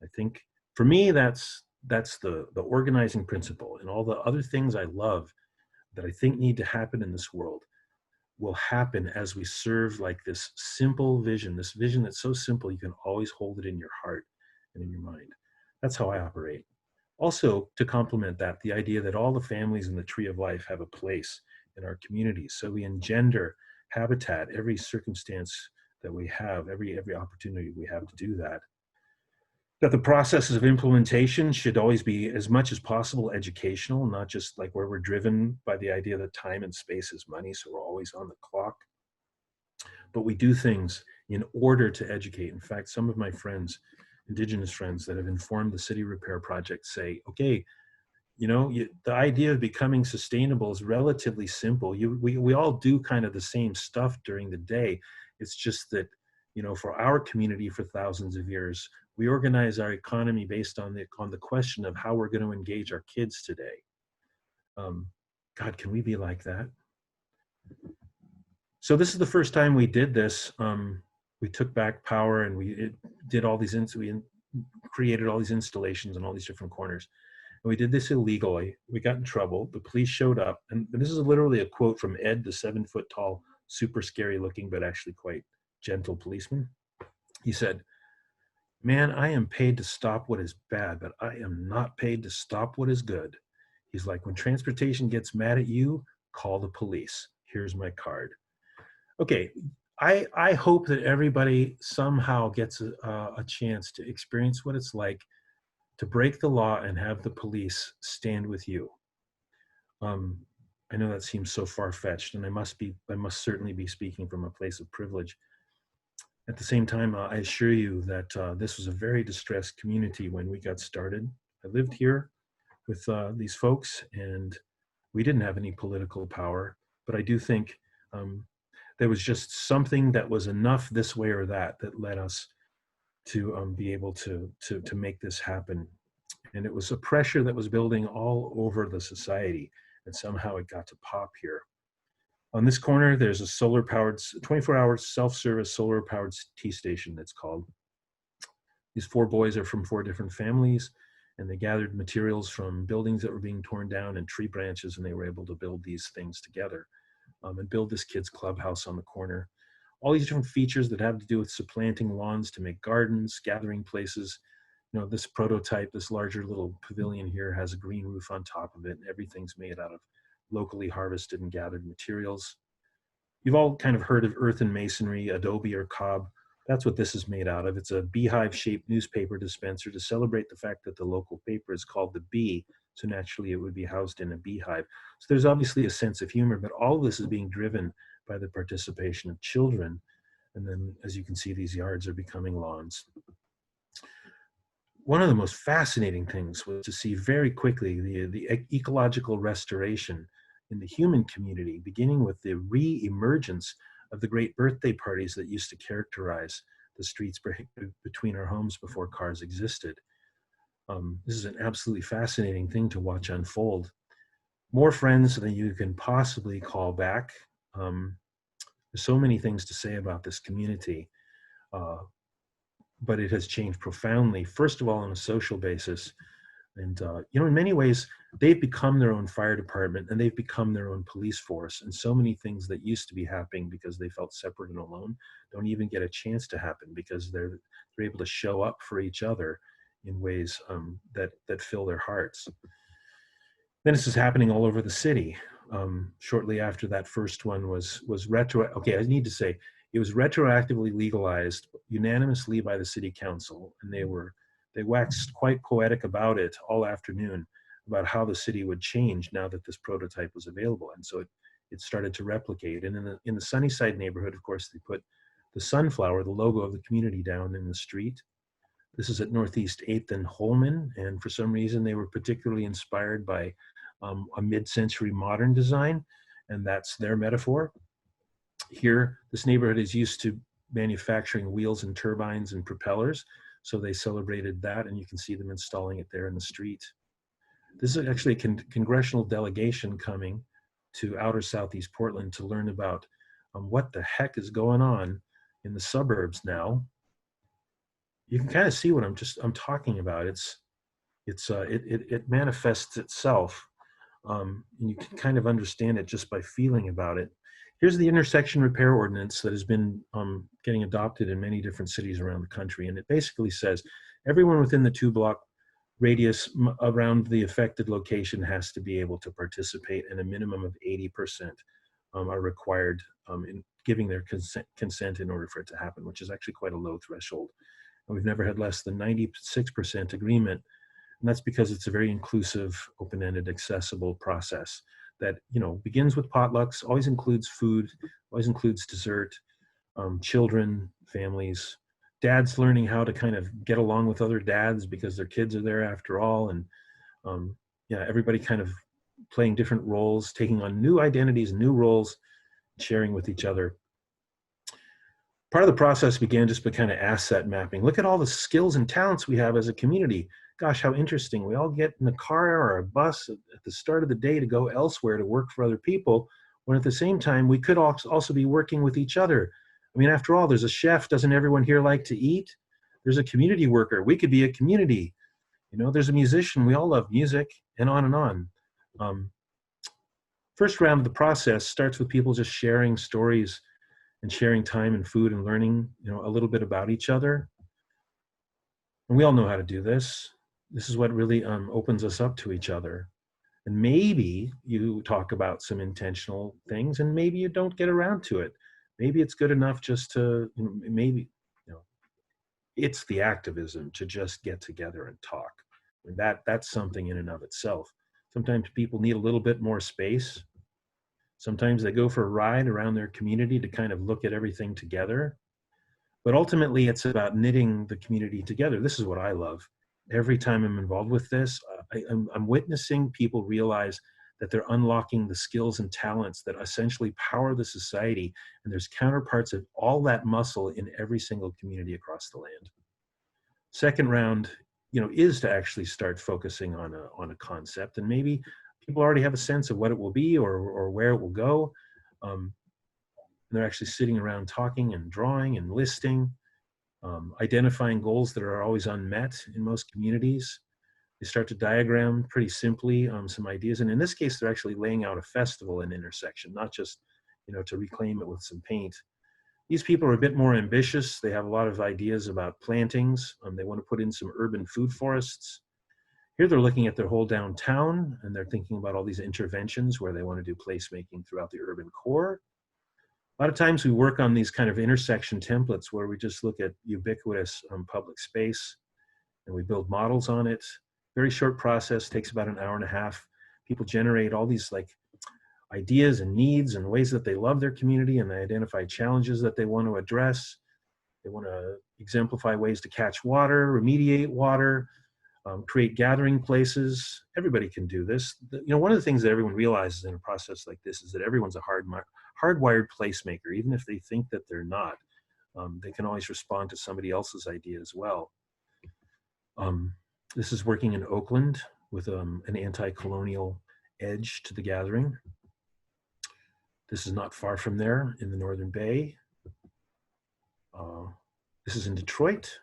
I think For me, that's the organizing principle, and all the other things I love that I think need to happen in this world will happen as we serve like this simple vision, this vision that's so simple you can always hold it in your heart and in your mind. That's how I operate. Also, to complement that, the idea that all the families in the tree of life have a place in our communities. So we engender habitat, every circumstance that we have, every opportunity we have to do that. That the processes of implementation should always be as much as possible educational, not just like where we're driven by the idea that time and space is money, so we're always on the clock. But we do things in order to educate. In fact, some of my friends, Indigenous friends that have informed the city repair project say, okay, the idea of becoming sustainable is relatively simple. We all do kind of the same stuff during the day. It's just that, for our community for thousands of years, we organize our economy based on the question of how we're going to engage our kids today. God, can we be like that? So this is the first time we did this. We took back power and we created all these installations in all these different corners. And we did this illegally. We got in trouble. The police showed up. And this is literally a quote from Ed, the 7-foot tall, super scary looking, but actually quite gentle policeman. He said, "Man, I am paid to stop what is bad, but I am not paid to stop what is good." He's like, when transportation gets mad at you, call the police. Here's my card. Okay, I hope that everybody somehow gets a chance to experience what it's like to break the law and have the police stand with you. I know that seems so far-fetched, and I must certainly be speaking from a place of privilege. At the same time, I assure you that this was a very distressed community when we got started. I lived here with these folks, and we didn't have any political power, but I do think there was just something that was enough this way or that led us to be able to make this happen. And it was a pressure that was building all over the society, and somehow it got to pop here. On this corner, there's a solar-powered, 24-hour self-service solar-powered tea station that's called. These 4 boys are from 4 different families, and they gathered materials from buildings that were being torn down and tree branches, and they were able to build these things together. And build this kid's clubhouse on the corner. All these different features that have to do with supplanting lawns to make gardens, gathering places. This prototype, this larger little pavilion here has a green roof on top of it. And everything's made out of locally harvested and gathered materials. You've all kind of heard of earth and masonry, adobe or cob. That's what this is made out of. It's a beehive-shaped newspaper dispenser to celebrate the fact that the local paper is called The Bee, so naturally it would be housed in a beehive. So there's obviously a sense of humor, but all of this is being driven by the participation of children. And then, as you can see, these yards are becoming lawns. One of the most fascinating things was to see very quickly the ecological restoration in the human community, beginning with the re-emergence of the great birthday parties that used to characterize the streets between our homes before cars existed. This is an absolutely fascinating thing to watch unfold. More friends than you can possibly call back. There's so many things to say about this community, but it has changed profoundly, first of all, on a social basis. And, in many ways, they've become their own fire department and they've become their own police force. And so many things that used to be happening because they felt separate and alone don't even get a chance to happen because they're able to show up for each other in ways that fill their hearts. Then this is happening all over the city. Shortly after that first one was I need to say, it was retroactively legalized unanimously by the city council, and they waxed quite poetic about it all afternoon, about how the city would change now that this prototype was available. And so it started to replicate. And in the Sunnyside neighborhood, of course, they put the sunflower, the logo of the community, down in the street. This is at Northeast 8th and Holman, and for some reason they were particularly inspired by a mid-century modern design, and that's their metaphor. Here, this neighborhood is used to manufacturing wheels and turbines and propellers, so they celebrated that, and you can see them installing it there in the street. This is actually a congressional delegation coming to outer Southeast Portland to learn about what the heck is going on in the suburbs now. You can kind of see what I'm talking about. It's it manifests itself, and you can kind of understand it just by feeling about it. Here's the intersection repair ordinance that has been getting adopted in many different cities around the country, and it basically says everyone within the 2-block radius around the affected location has to be able to participate, and a minimum of 80% are required in giving their consent in order for it to happen, which is actually quite a low threshold. And we've never had less than 96% agreement, and that's because it's a very inclusive, open-ended, accessible process that, you know, begins with potlucks, always includes food, always includes dessert, children, families, dads learning how to kind of get along with other dads because their kids are there after all, and yeah, everybody kind of playing different roles, taking on new identities, new roles, sharing with each other. Part of the process began just by kind of asset mapping. Look at all the skills and talents we have as a community. Gosh, how interesting. We all get in a car or a bus at the start of the day to go elsewhere to work for other people, when at the same time, we could also be working with each other. I mean, after all, there's a chef. Doesn't everyone here like to eat? There's a community worker. We could be a community. You know, there's a musician. We all love music, and on and on. First round of the process starts with people just sharing stories and sharing time and food and learning, you know, a little bit about each other. And we all know how to do this. This is what really opens us up to each other. And maybe you talk about some intentional things, and maybe you don't get around to it. Maybe it's good enough just to, you know, maybe, you know, it's the activism to just get together and talk. And that's something in and of itself. Sometimes people need a little bit more space. Sometimes they go for a ride around their community to kind of look at everything together. But ultimately, it's about knitting the community together. This is what I love. Every time I'm involved with this, I'm witnessing people realize that they're unlocking the skills and talents that essentially power the society. And there's counterparts of all that muscle in every single community across the land. Second round, you know, is to actually start focusing on a concept, and maybe people already have a sense of what it will be or where it will go. And they're actually sitting around talking and drawing and listing, identifying goals that are always unmet in most communities. They start to diagram pretty simply some ideas. And in this case, they're actually laying out a festival in intersection, not just, you know, to reclaim it with some paint. These people are a bit more ambitious. They have a lot of ideas about plantings. They want to put in some urban food forests. Here they're looking at their whole downtown, and they're thinking about all these interventions where they want to do placemaking throughout the urban core. A lot of times we work on these kind of intersection templates where we just look at ubiquitous public space and we build models on it. Very short process, takes about an hour and a half. People generate all these like ideas and needs and ways that they love their community, and they identify challenges that they want to address. They want to exemplify ways to catch water, remediate water, create gathering places. Everybody can do this. You know, one of the things that everyone realizes in a process like this is that everyone's a hardwired placemaker, even if they think that they're not. They can always respond to somebody else's idea as well. This is working in Oakland with an anti-colonial edge to the gathering. This is not far from there in the Northern Bay. This is in Detroit.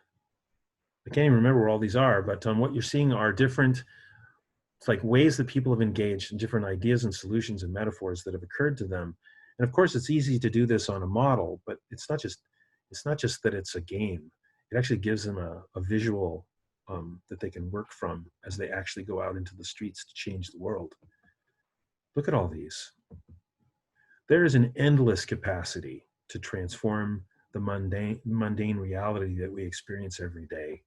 I can't even remember where all these are, but what you're seeing are different, it's like ways that people have engaged in different ideas and solutions and metaphors that have occurred to them. And of course, it's easy to do this on a model, but it's not just that it's a game. It actually gives them a visual that they can work from as they actually go out into the streets to change the world. Look at all these. There is an endless capacity to transform the mundane reality that we experience every day.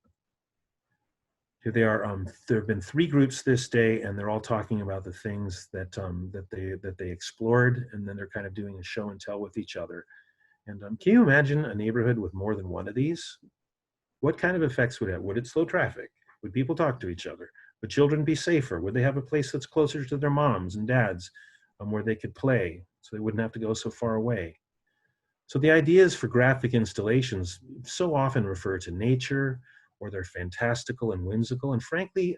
Here they are. There have been 3 groups this day, and they're all talking about the things that they explored, and then they're kind of doing a show and tell with each other. And can you imagine a neighborhood with more than one of these? What kind of effects would it have? Would it slow traffic? Would people talk to each other? Would children be safer? Would they have a place that's closer to their moms and dads where they could play so they wouldn't have to go so far away? So the ideas for graphic installations so often refer to nature, or they're fantastical and whimsical. And frankly,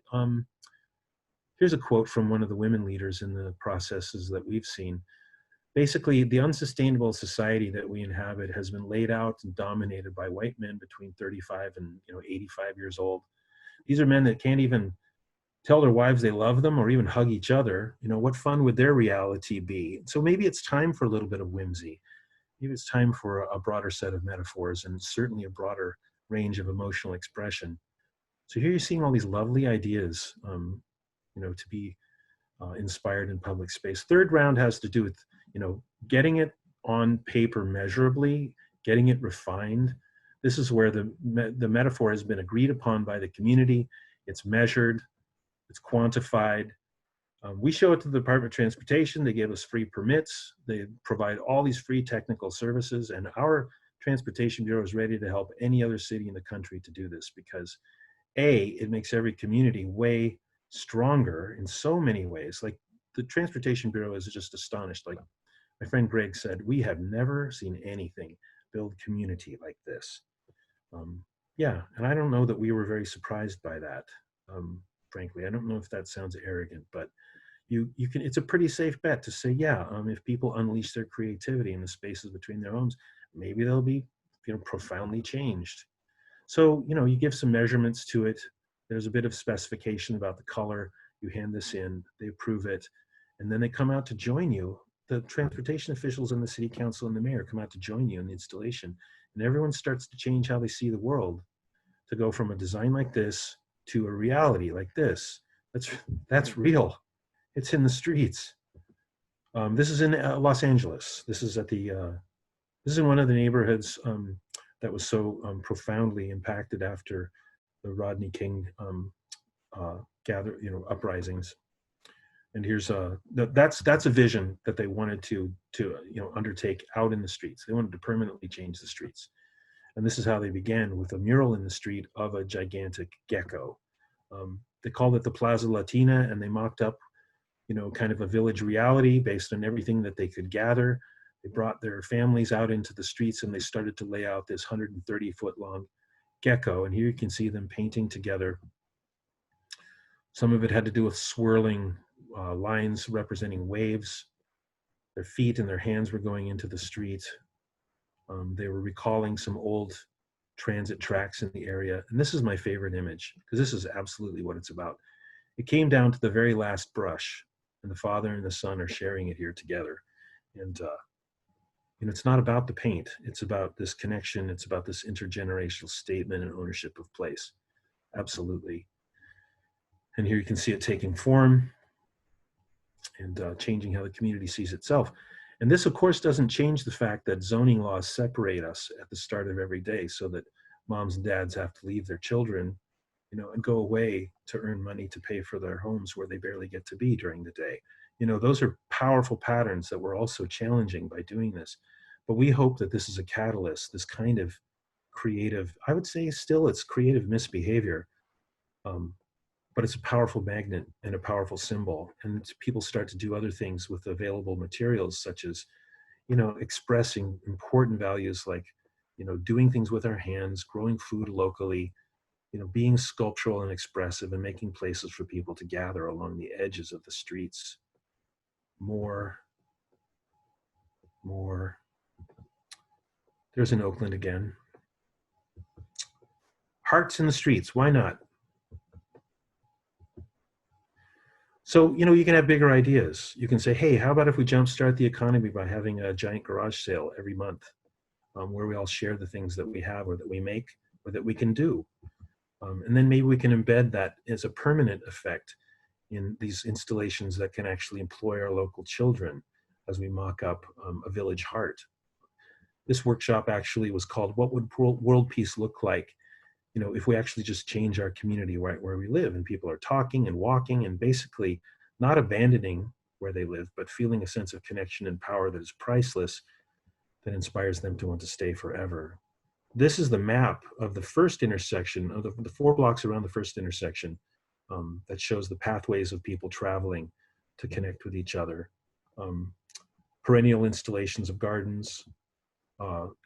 here's a quote from one of the women leaders in the processes that we've seen. Basically, the unsustainable society that we inhabit has been laid out and dominated by white men between 35 and 85 years old. These are men that can't even tell their wives they love them, or even hug each other, what fun would their reality be? So maybe it's time for a little bit of whimsy. Maybe it's time for a broader set of metaphors, and certainly a broader range of emotional expression. So here you're seeing all these lovely ideas, to be inspired in public space. Third round has to do with, getting it on paper measurably, getting it refined. This is where the metaphor has been agreed upon by the community. It's measured, it's quantified. We show it to the Department of Transportation. They give us free permits. They provide all these free technical services, and our Transportation Bureau is ready to help any other city in the country to do this, because it makes every community way stronger in so many ways. Like, the Transportation Bureau is just astonished. Like my friend Greg said, we have never seen anything build community like this. Yeah, and I don't know that we were very surprised by that. Frankly, I don't know if that sounds arrogant, but you can. It's a pretty safe bet to say, yeah, if people unleash their creativity in the spaces between their homes, maybe they'll be, profoundly changed. So, you give some measurements to it. There's a bit of specification about the color. You hand this in, they approve it, and then they come out to join you. The transportation officials and the city council and the mayor come out to join you in the installation, and everyone starts to change how they see the world, to go from a design like this to a reality like this. That's real. It's in the streets. This is in Los Angeles. This is in one of the neighborhoods that was so profoundly impacted after the Rodney King uprisings. And here's that's a vision that they wanted to undertake out in the streets. They wanted to permanently change the streets. And this is how they began, with a mural in the street of a gigantic gecko. They called it the Plaza Latina, and they mocked up, kind of a village reality based on everything that they could gather. They brought their families out into the streets, and they started to lay out this 130-foot long gecko. And here you can see them painting together. Some of it had to do with swirling lines representing waves. Their feet and their hands were going into the street. They were recalling some old transit tracks in the area. And this is my favorite image, because this is absolutely what it's about. It came down to the very last brush, and the father and the son are sharing it here together. And it's not about the paint. It's about this connection. It's about this intergenerational statement and ownership of place. Absolutely. And here you can see it taking form and changing how the community sees itself. And this, of course, doesn't change the fact that zoning laws separate us at the start of every day, so that moms and dads have to leave their children, and go away to earn money to pay for their homes where they barely get to be during the day. Those are powerful patterns that we're also challenging by doing this. But we hope that this is a catalyst, this kind of creative, I would say still it's creative misbehavior, but it's a powerful magnet and a powerful symbol. And people start to do other things with available materials, such as, expressing important values like, doing things with our hands, growing food locally, being sculptural and expressive, and making places for people to gather along the edges of the streets. More. There's an Oakland again. Hearts in the streets, why not? So, you can have bigger ideas. You can say, hey, how about if we jumpstart the economy by having a giant garage sale every month, where we all share the things that we have, or that we make, or that we can do. And then maybe we can embed that as a permanent effect in these installations that can actually employ our local children as we mock up a village heart. This workshop actually was called, What Would World Peace Look Like, if we actually just change our community right where we live, and people are talking and walking and basically not abandoning where they live, but feeling a sense of connection and power that is priceless, that inspires them to want to stay forever. This is the map of the first intersection, of the 4 blocks around the first intersection, that shows the pathways of people traveling to connect with each other. Perennial installations of gardens,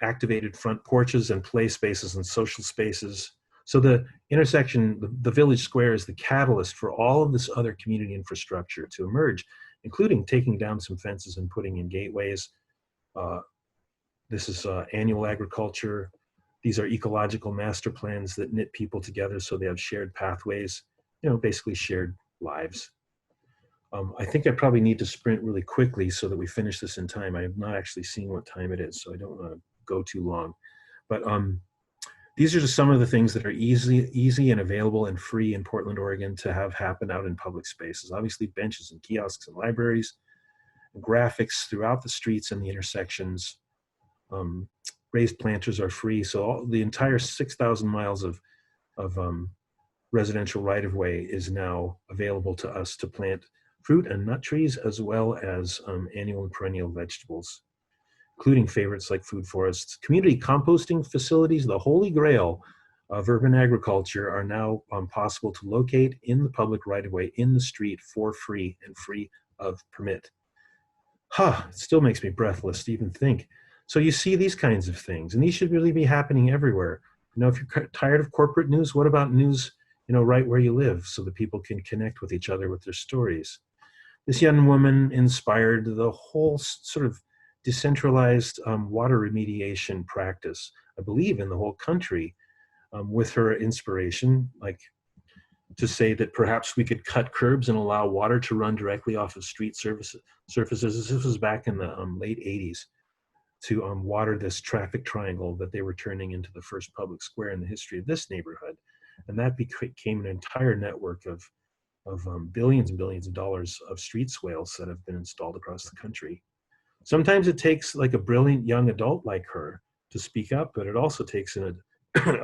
activated front porches and play spaces and social spaces. So the intersection, the village square, is the catalyst for all of this other community infrastructure to emerge, including taking down some fences and putting in gateways. This is annual agriculture. These are ecological master plans that knit people together so they have shared pathways, basically shared lives. I think I probably need to sprint really quickly so that we finish this in time. I have not actually seen what time it is, so I don't want to go too long. But these are just some of the things that are easy and available and free in Portland, Oregon to have happen out in public spaces. Obviously, benches and kiosks and libraries, and graphics throughout the streets and the intersections. Raised planters are free, so the entire 6,000 miles of residential right-of-way is now available to us to plant fruit and nut trees, as well as annual and perennial vegetables, including favorites like food forests. Community composting facilities, the holy grail of urban agriculture, are now possible to locate in the public right-of-way in the street for free and free of permit. It still makes me breathless to even think. So you see these kinds of things, and these should really be happening everywhere. You know, if you're tired of corporate news, what about news, you know, right where you live, so that people can connect with each other with their stories? This young woman inspired the whole sort of decentralized water remediation practice, I believe, in the whole country, with her inspiration, like to say that perhaps we could cut curbs and allow water to run directly off of street surfaces. This was back in the late 80s, to water this traffic triangle that they were turning into the first public square in the history of this neighborhood. And that became an entire network of billions and billions of dollars of street swales that have been installed across the country. Sometimes it takes like a brilliant young adult like her to speak up, but it also takes a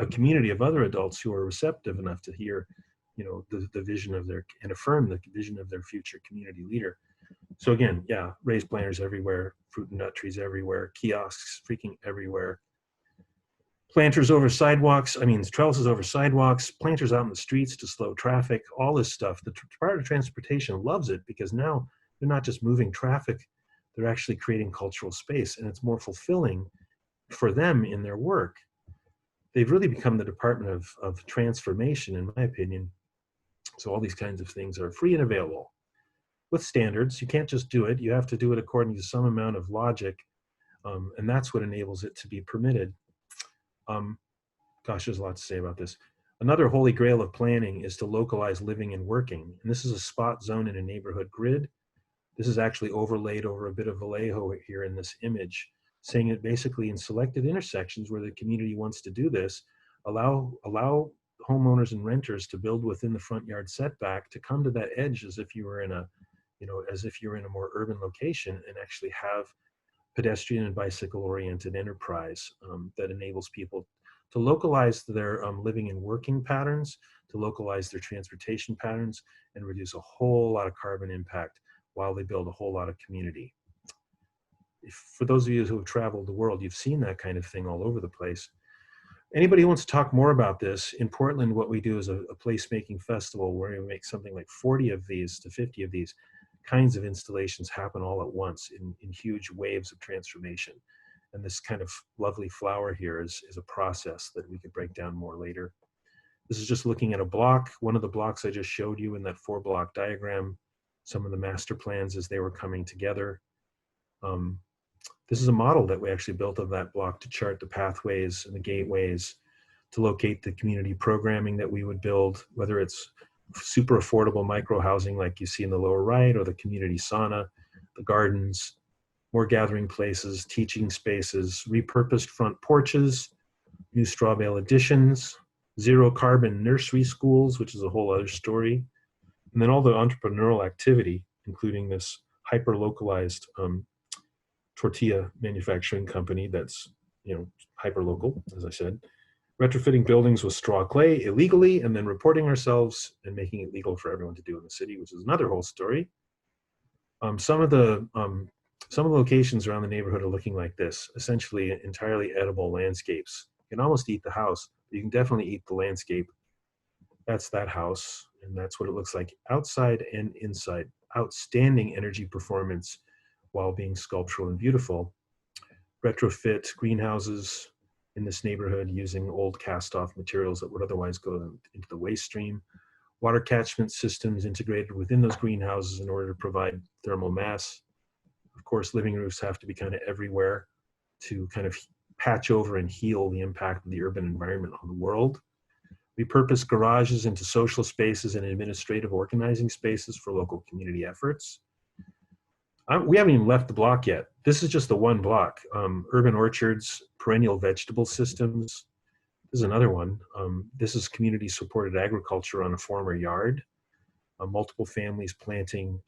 community of other adults who are receptive enough to hear, you know, the vision of their, and affirm the vision of their future community leader. So again, yeah, raised planters everywhere, fruit and nut trees everywhere, kiosks freaking everywhere. Planters over sidewalks, trellises over sidewalks, planters out in the streets to slow traffic, all this stuff. The Department of Transportation loves it because now they're not just moving traffic, they're actually creating cultural space, and it's more fulfilling for them in their work. They've really become the Department of Transformation, in my opinion. So all these kinds of things are free and available with standards. You can't just do it. You have to do it according to some amount of logic, and that's what enables it to be permitted. Gosh, there's a lot to say about this. Another holy grail of planning is to localize living and working. And this is a spot zone in a neighborhood grid. This is actually overlaid over a bit of Vallejo here in this image, saying that basically in selected intersections where the community wants to do this, allow homeowners and renters to build within the front yard setback, to come to that edge as if you were in a, as if you're in a more urban location, and actually have pedestrian and bicycle oriented enterprise that enables people to localize their living and working patterns, to localize their transportation patterns, and reduce a whole lot of carbon impact while they build a whole lot of community. For those of you who have traveled the world, you've seen that kind of thing all over the place. Anybody who wants to talk more about this, in Portland, what we do is a placemaking festival where we make something like 40 of these to 50 of these kinds of installations happen all at once in huge waves of transformation. And this kind of lovely flower here is a process that we could break down more later. This is just looking at a block, one of the blocks I just showed you in that 4-block diagram, some of the master plans as they were coming together. This is a model that we actually built of that block to chart the pathways and the gateways, to locate the community programming that we would build, whether it's super affordable micro housing like you see in the lower right, or the community sauna, the gardens, more gathering places, teaching spaces, repurposed front porches, new straw bale additions, zero carbon nursery schools, which is a whole other story. And then all the entrepreneurial activity, including this hyper-localized tortilla manufacturing company that's, hyper-local, as I said. Retrofitting buildings with straw clay illegally, and then reporting ourselves and making it legal for everyone to do in the city, which is another whole story. Some of the locations around the neighborhood are looking like this, essentially entirely edible landscapes. You can almost eat the house, but you can definitely eat the landscape. That's that house, and that's what it looks like outside and inside. Outstanding energy performance while being sculptural and beautiful. Retrofit greenhouses in this neighborhood using old cast-off materials that would otherwise go into the waste stream. Water catchment systems integrated within those greenhouses in order to provide thermal mass. Of course, living roofs have to be kind of everywhere to kind of patch over and heal the impact of the urban environment on the world. We purpose garages into social spaces and administrative organizing spaces for local community efforts. We haven't even left the block yet. This is just the one block. Urban orchards, perennial vegetable systems. This is another one. This is community supported agriculture on a former yard. Multiple families planting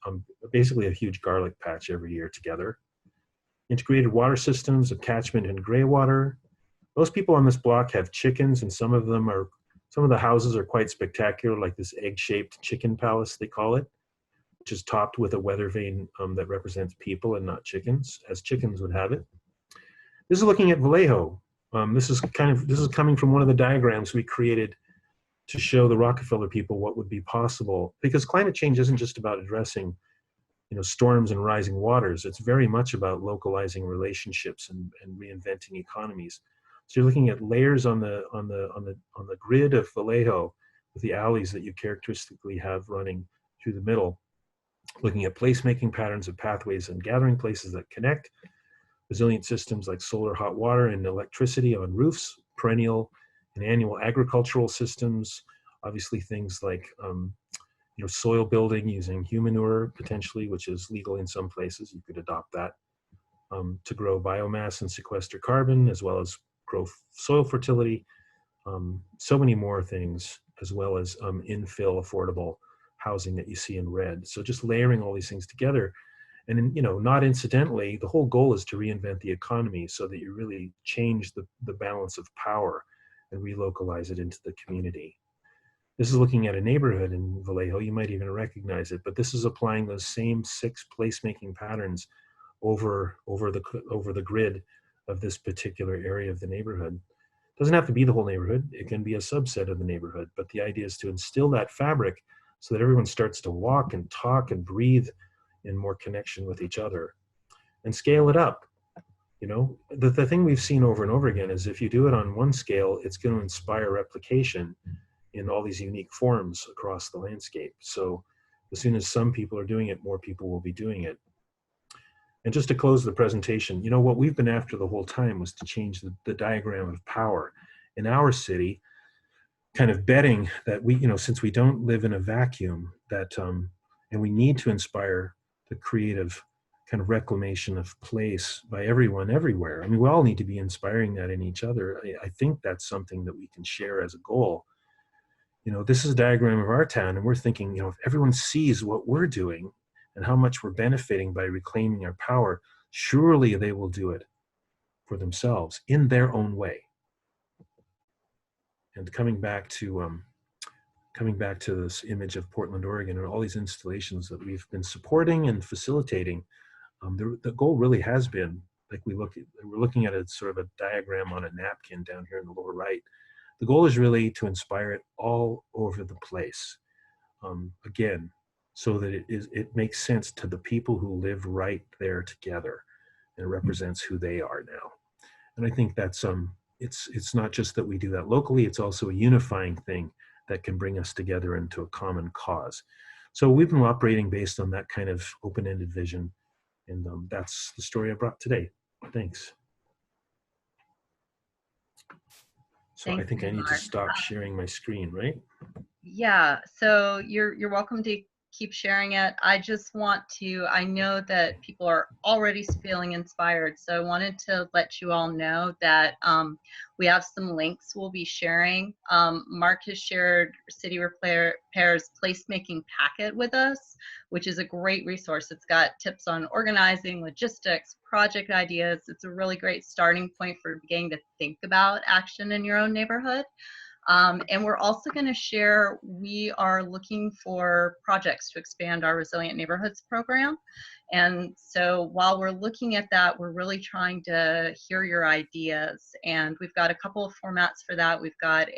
basically a huge garlic patch every year together. Integrated water systems of catchment and gray water. Most people on this block have chickens, and some of the houses are quite spectacular, like this egg-shaped chicken palace, they call it, which is topped with a weather vane that represents people and not chickens, as chickens would have it. This is looking at Vallejo. This is coming from one of the diagrams we created to show the Rockefeller people what would be possible, because climate change isn't just about addressing, storms and rising waters. It's very much about localizing relationships and reinventing economies. So you're looking at layers on the grid of Vallejo with the alleys that you characteristically have running through the middle, looking at placemaking patterns of pathways and gathering places that connect, resilient systems like solar hot water and electricity on roofs, perennial and annual agricultural systems, obviously things like soil building using human manure potentially, which is legal in some places. You could adopt that to grow biomass and sequester carbon, as well as grow soil fertility. So many more things, as well as infill affordable housing that you see in red. So just layering all these things together. And not incidentally, the whole goal is to reinvent the economy so that you really change the balance of power and relocalize it into the community. This is looking at a neighborhood in Vallejo. You might even recognize it, but this is applying those same 6 placemaking patterns over the grid of this particular area of the neighborhood. It doesn't have to be the whole neighborhood. It can be a subset of the neighborhood, but the idea is to instill that fabric so that everyone starts to walk and talk and breathe in more connection with each other, and scale it up. The thing we've seen over and over again is if you do it on one scale, it's going to inspire replication in all these unique forms across the landscape. So as soon as some people are doing it, more people will be doing it. And just to close the presentation, what we've been after the whole time was to change the diagram of power in our city, kind of betting that we, since we don't live in a vacuum, that and we need to inspire the creative kind of reclamation of place by everyone everywhere. I mean, we all need to be inspiring that in each other. I think that's something that we can share as a goal. This is a diagram of our town, and we're thinking, if everyone sees what we're doing and how much we're benefiting by reclaiming our power, surely they will do it for themselves in their own way. And coming back to this image of Portland, Oregon, and all these installations that we've been supporting and facilitating, the goal really has been, like we're looking at a sort of a diagram on a napkin down here in the lower right. The goal is really to inspire it all over the place. Again, so that it makes sense to the people who live right there together, and it represents who they are now. And I think that's it's not just that we do that locally, it's also a unifying thing that can bring us together into a common cause. So we've been operating based on that kind of open-ended vision, and that's the story I brought today. Thanks. So I think I need to stop sharing my screen, right? Yeah, so you're welcome to keep sharing it. I know that people are already feeling inspired, so I wanted to let you all know that we have some links we'll be sharing. Mark has shared City Repair's placemaking packet with us, which is a great resource. It's got tips on organizing, logistics, project ideas. It's a really great starting point for beginning to think about action in your own neighborhood. And we're also going to share, we are looking for projects to expand our Resilient Neighborhoods program. And so while we're looking at that, we're really trying to hear your ideas. And we've got a couple of formats for that. We've got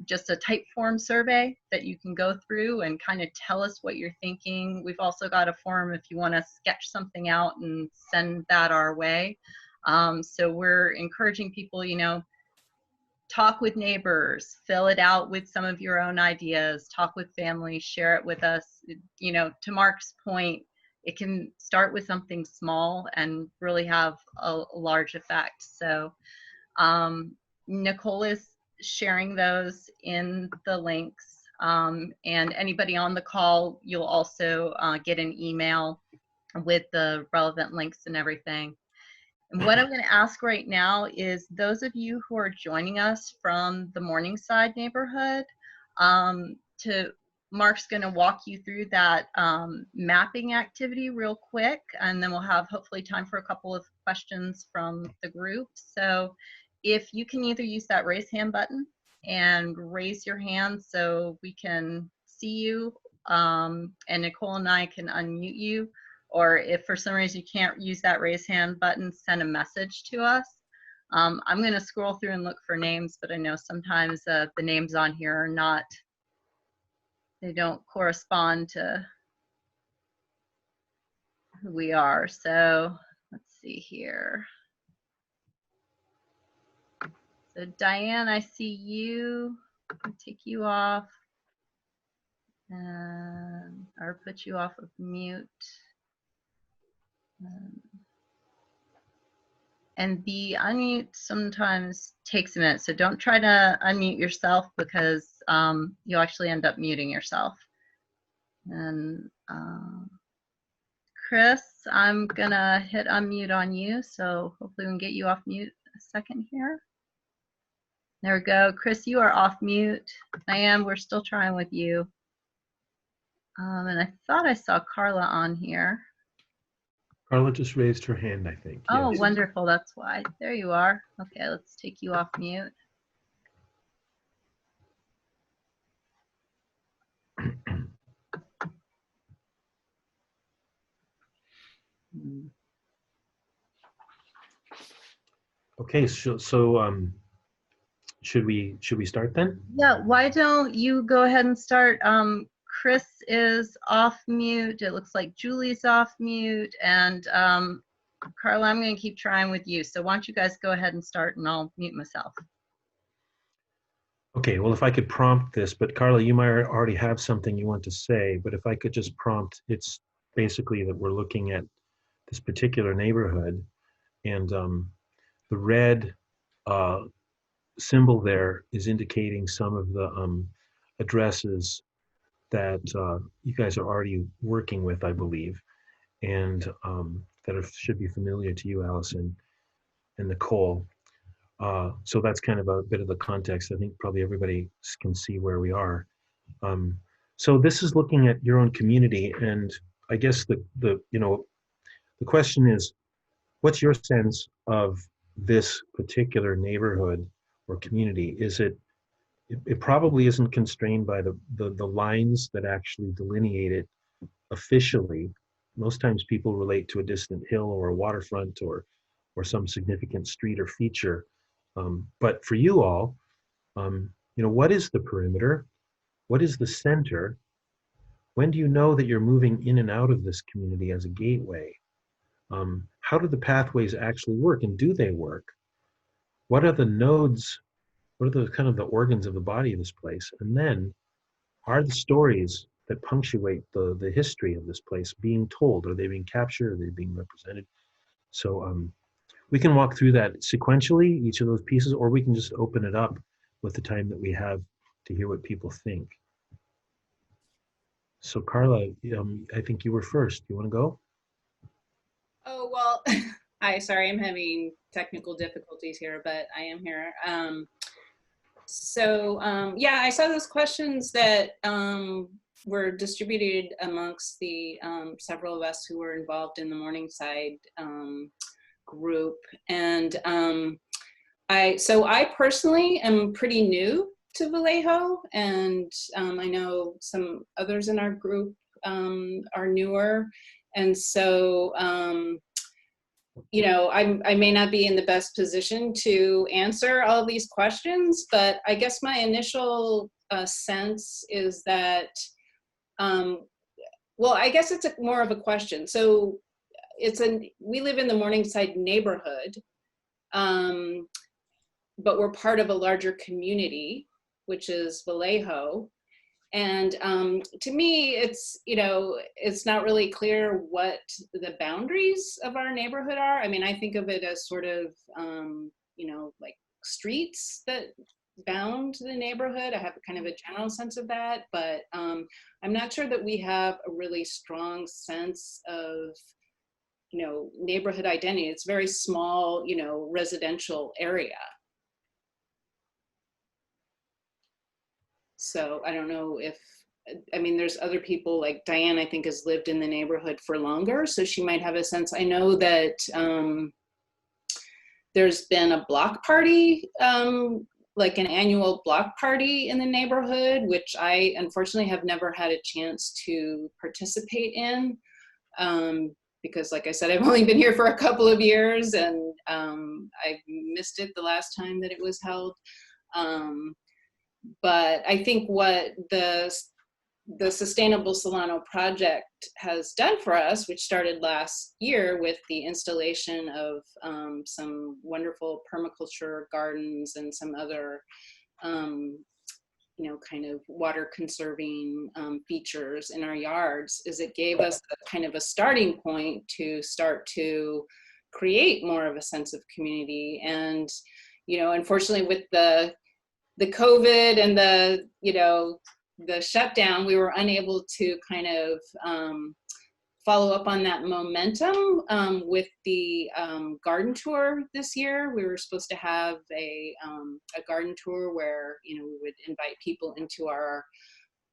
just a type form survey that you can go through and kind of tell us what you're thinking. We've also got a form if you want to sketch something out and send that our way. So we're encouraging people, talk with neighbors, fill it out with some of your own ideas, talk with family, share it with us. To Mark's point, it can start with something small and really have a large effect. So Nicole is sharing those in the links. And anybody on the call, you'll also get an email with the relevant links and everything. And what I'm going to ask right now is those of you who are joining us from the Morningside neighborhood, Mark's going to walk you through that mapping activity real quick, and then we'll have hopefully time for a couple of questions from the group. So if you can either use that raise hand button and raise your hand so we can see you, and Nicole and I can unmute you, or if for some reason you can't use that raise hand button, send a message to us. I'm going to scroll through and look for names, but I know sometimes the names on here are not, they don't correspond to who we are. So let's see here. So Diane, I see you. I'll take you off or put you off of mute. And the unmute sometimes takes a minute, so don't try to unmute yourself because you'll actually end up muting yourself. And Chris, I'm gonna hit unmute on you, so hopefully we can get you off mute a second here. There we go. Chris, you are off mute. Diane, we're still trying with you. And I thought I saw Carla on here. Carla just raised her hand, I think. Oh, Yes. wonderful. That's why. There you are. Okay, let's take you off mute. Okay, so should we start then? Yeah, why don't you go ahead and start? Chris is off mute. It looks like Julie's off mute. And Carla, I'm going to keep trying with you. So why don't you guys go ahead and start and I'll mute myself. Okay, well, if I could prompt this, but Carla, you might already have something you want to say, but if I could just prompt, it's basically that we're looking at this particular neighborhood, and the red symbol there is indicating some of the addresses that you guys are already working with, I believe, and that should be familiar to you, Allison and Nicole. So that's kind of a bit of the context. I think probably everybody can see where we are. So this is looking at your own community, and I guess the question is, what's your sense of this particular neighborhood or community? Is it probably isn't constrained by the lines that actually delineate it officially. Most times people relate to a distant hill or a waterfront or some significant street or feature. But for you all, what is the perimeter? What is the center? When do you know that you're moving in and out of this community as a gateway? How do the pathways actually work, and do they work? What are the nodes? What are the kind of the organs of the body of this place? And then, are the stories that punctuate the history of this place being told? Are they being captured? Are they being represented? So we can walk through that sequentially, each of those pieces, or we can just open it up with the time that we have to hear what people think. So Carla, I think you were first. You want to go? Oh, well, hi, sorry, I'm having technical difficulties here, but I am here. Yeah, I saw those questions that were distributed amongst the several of us who were involved in the Morningside group. And I personally am pretty new to Vallejo, and I know some others in our group are newer. And so, I may not be in the best position to answer all these questions, but I guess my initial sense is that, well, I guess it's more of a question. So we live in the Morningside neighborhood, but we're part of a larger community, which is Vallejo. And to me, it's not really clear what the boundaries of our neighborhood are. I mean, I think of it as sort of, like streets that bound the neighborhood. I have kind of a general sense of that, but I'm not sure that we have a really strong sense of, you know, neighborhood identity. It's very small, you know, residential area. So I don't know if, I mean, there's other people like Diane, I think, has lived in the neighborhood for longer, so she might have a sense. I know that there's been a block party, like an annual block party in the neighborhood, which I unfortunately have never had a chance to participate in. Because like I said, I've only been here for a couple of years, and I missed it the last time that it was held. But I think what the Sustainable Solano project has done for us, which started last year with the installation of some wonderful permaculture gardens and some other, you know, kind of water conserving features in our yards, is it gave us a kind of a starting point to start to create more of a sense of community. And, you know, unfortunately with the COVID and the, you know, the shutdown, we were unable to kind of follow up on that momentum with the garden tour this year. We were supposed to have a garden tour where, you know, we would invite people into our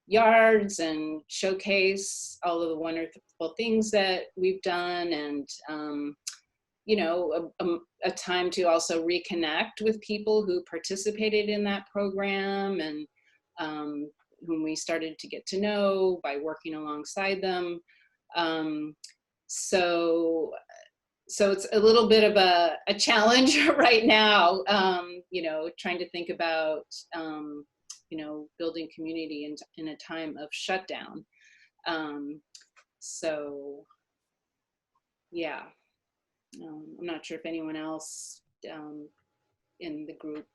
yards and showcase all of the wonderful things that we've done, and you know, a time to also reconnect with people who participated in that program, and whom we started to get to know by working alongside them. So it's a little bit of a challenge right now, you know, trying to think about, you know, building community in a time of shutdown. So yeah, I'm not sure if anyone else in the group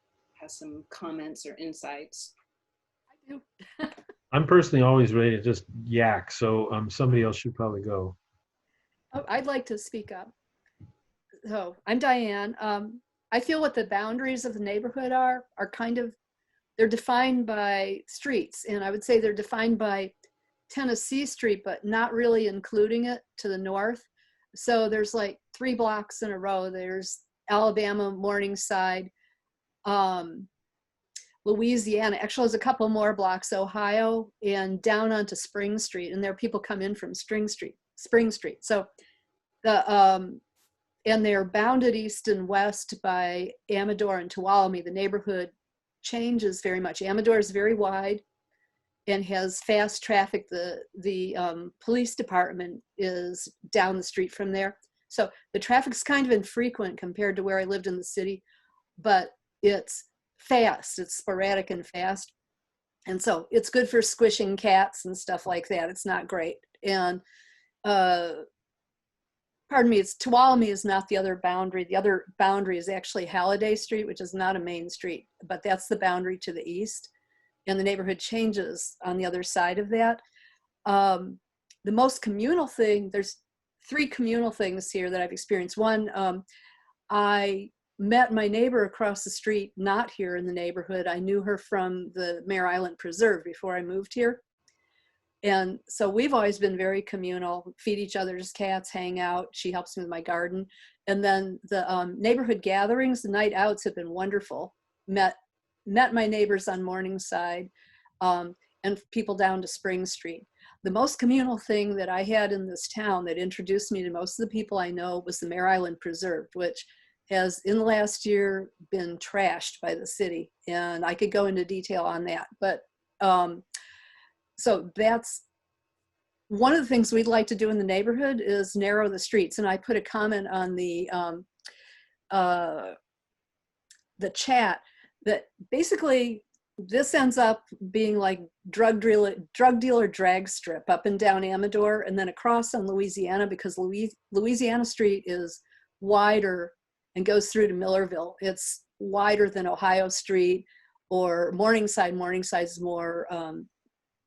has some comments or insights. I do. I'm personally always ready to just yak, so somebody else should probably go. Oh, I'd like to speak up. So I'm Diane. I feel what the boundaries of the neighborhood are kind of, they're defined by streets, and I would say they're defined by Tennessee Street, but not really including it to the north. So there's like 3 blocks in a row. There's Alabama, Morningside, Louisiana, actually there's a couple more blocks, Ohio, and down onto Spring Street. And there are people come in from Spring Street. So the, and they're bounded east and west by Amador and Tuolumne. The neighborhood changes very much. Amador is very wide and has fast traffic. The police department is down the street from there. So the traffic's kind of infrequent compared to where I lived in the city, but it's fast, it's sporadic and fast. And so it's good for squishing cats and stuff like that. It's not great. And pardon me, it's Tuolumne is not the other boundary. The other boundary is actually Halliday Street, which is not a main street, but that's the boundary to the east. And the neighborhood changes on the other side of that. The most communal thing, there's 3 communal things here that I've experienced. One, I met my neighbor across the street, not here in the neighborhood. I knew her from the Mare Island Preserve before I moved here. And so we've always been very communal, feed each other's cats, hang out. She helps me with my garden. And then the neighborhood gatherings, the night outs have been wonderful. Met my neighbors on Morningside and people down to Spring Street. The most communal thing that I had in this town that introduced me to most of the people I know was the Mare Island Preserve, which has in the last year been trashed by the city. And I could go into detail on that. But so that's one of the things we'd like to do in the neighborhood is narrow the streets. And I put a comment on the chat that basically this ends up being like drug dealer drag strip up and down Amador and then across on Louisiana, because Louisiana Street is wider and goes through to Millerville. It's wider than Ohio Street or Morningside. Morningside's more,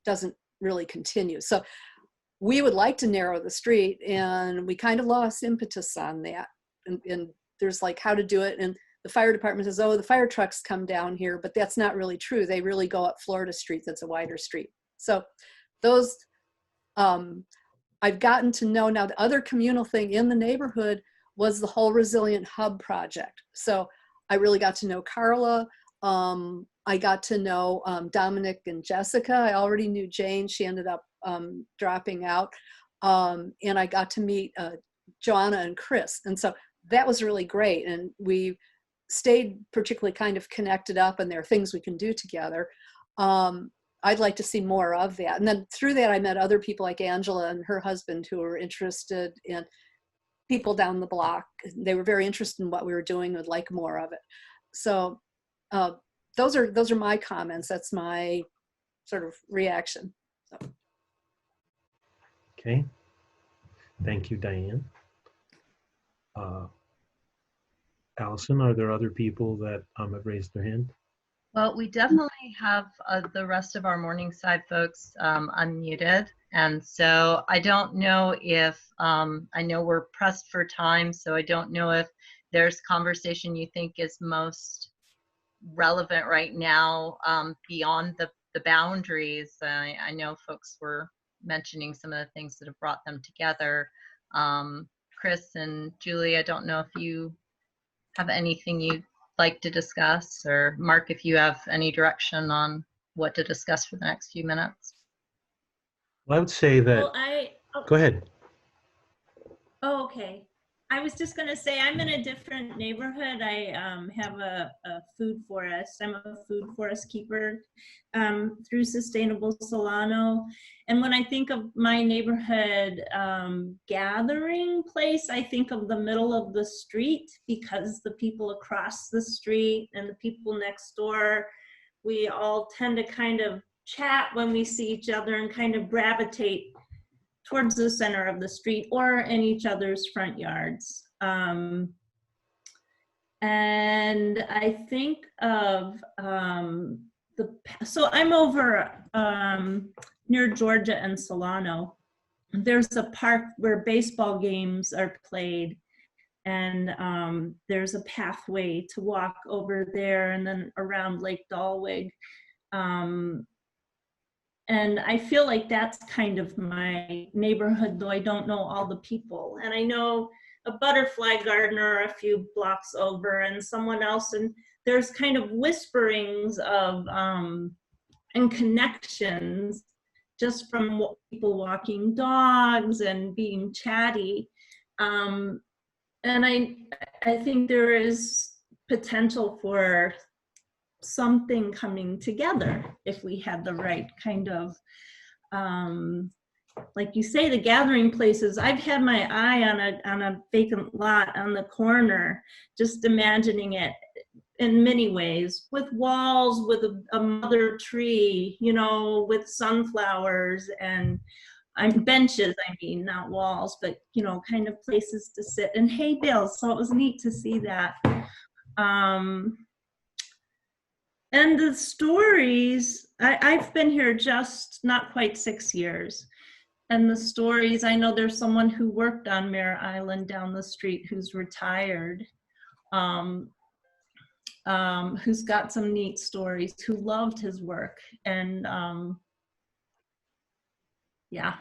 doesn't really continue. So we would like to narrow the street, and we kind of lost impetus on that. And there's like how to do it. And the fire department says, oh, the fire trucks come down here, but that's not really true. They really go up Florida Street. That's a wider street. So those, I've gotten to know now. The other communal thing in the neighborhood was the whole Resilient Hub project. So I really got to know Carla. I got to know Dominic and Jessica. I already knew Jane. She ended up dropping out. And I got to meet Joanna and Chris. And so that was really great. And we stayed particularly kind of connected up, and there are things we can do together. I'd like to see more of that. And then through that, I met other people like Angela and her husband who were interested in people down the block. They were very interested in what we were doing, would like more of it. So those are my comments. That's my sort of reaction. So. Okay. Thank you, Diane. Allison, are there other people that have raised their hand? Well, we definitely have the rest of our Morningside folks unmuted. And so I don't know if, I know we're pressed for time, so I don't know if there's conversation you think is most relevant right now beyond the boundaries. I know folks were mentioning some of the things that have brought them together. Chris and Julie, I don't know if you have anything you'd like to discuss, or Mark, if you have any direction on what to discuss for the next few minutes. Well, I would say that, Well, go ahead. oh, okay. I was just going to say, I'm in a different neighborhood. I have a food forest. I'm a food forest keeper through Sustainable Solano. And when I think of my neighborhood gathering place, I think of the middle of the street, because the people across the street and the people next door, we all tend to kind of chat when we see each other and kind of gravitate towards the center of the street or in each other's front yards. And I think of so I'm over near Georgia and Solano. There's a park where baseball games are played, and there's a pathway to walk over there and then around Lake Dalwig. And I feel like that's kind of my neighborhood, though I don't know all the people. And I know a butterfly gardener a few blocks over and someone else. And there's kind of whisperings of and connections just from people walking dogs and being chatty. And I think there is potential for something coming together if we had the right kind of like you say, the gathering places. I've had my eye on a vacant lot on the corner, just imagining it in many ways, with walls, with a mother tree, you know, with sunflowers and benches, I mean, not walls, but, you know, kind of places to sit, and hay bales. So it was neat to see that. And the stories, I've been here just not quite 6 years. And the stories, I know there's someone who worked on Mare Island down the street who's retired, who's got some neat stories, who loved his work. And yeah,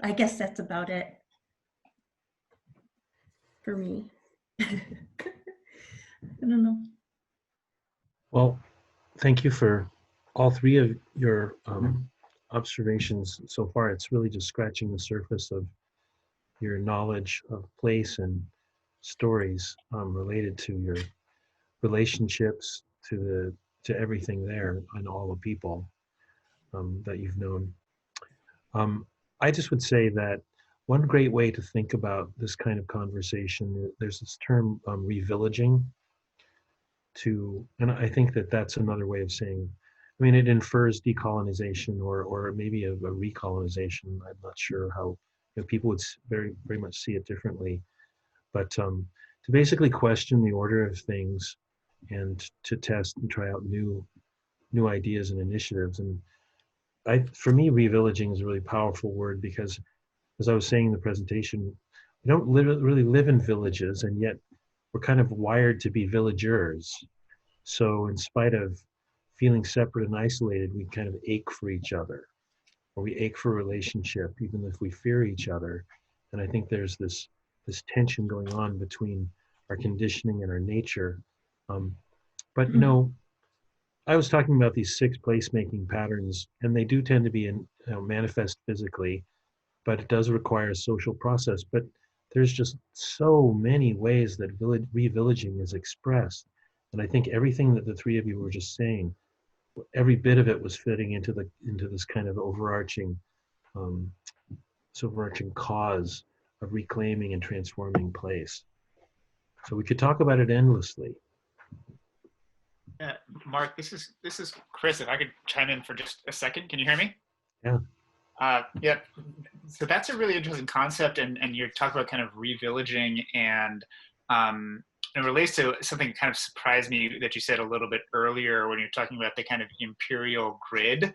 I guess that's about it for me. I don't know. Well, thank you for all three of your observations so far. It's really just scratching the surface of your knowledge of place and stories related to your relationships to everything there and all the people that you've known. I just would say that one great way to think about this kind of conversation, there's this term revillaging. And I think that that's another way of saying, I mean, it infers decolonization or maybe a recolonization. I'm not sure how, you know, people would very, very much see it differently. But to basically question the order of things and to test and try out new ideas and initiatives. And for me, revillaging is a really powerful word, because as I was saying in the presentation, we don't really live in villages, and yet we're kind of wired to be villagers. So in spite of feeling separate and isolated, we kind of ache for each other, or we ache for a relationship, even if we fear each other. And I think there's this tension going on between our conditioning and our nature. But you know, I was talking about these 6 placemaking patterns, and they do tend to be manifest physically, but it does require a social process. But there's just so many ways that revillaging is expressed. And I think everything that the 3 of you were just saying, every bit of it was fitting into this kind of overarching cause of reclaiming and transforming place. So we could talk about it endlessly. Mark, this is Chris. If I could chime in for just a second, can you hear me? Yeah. Yeah. So that's a really interesting concept, and you talk about kind of revillaging, and it relates to something that kind of surprised me that you said a little bit earlier when you're talking about the kind of imperial grid,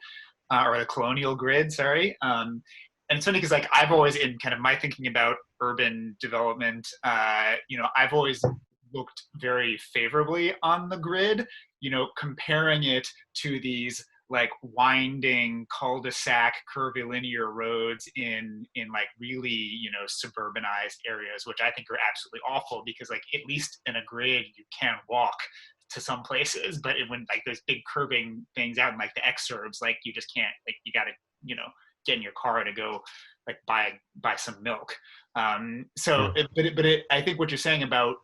or the colonial grid, sorry. And it's funny because like I've always, in kind of my thinking about urban development, you know, I've always looked very favorably on the grid, you know, comparing it to these like winding cul-de-sac curvilinear roads in like really, you know, suburbanized areas, which I think are absolutely awful, because like at least in a grid you can walk to some places, but when like those big curbing things out in like the exurbs, like you just can't, like you gotta, you know, get in your car to go like buy some milk. So I think what you're saying about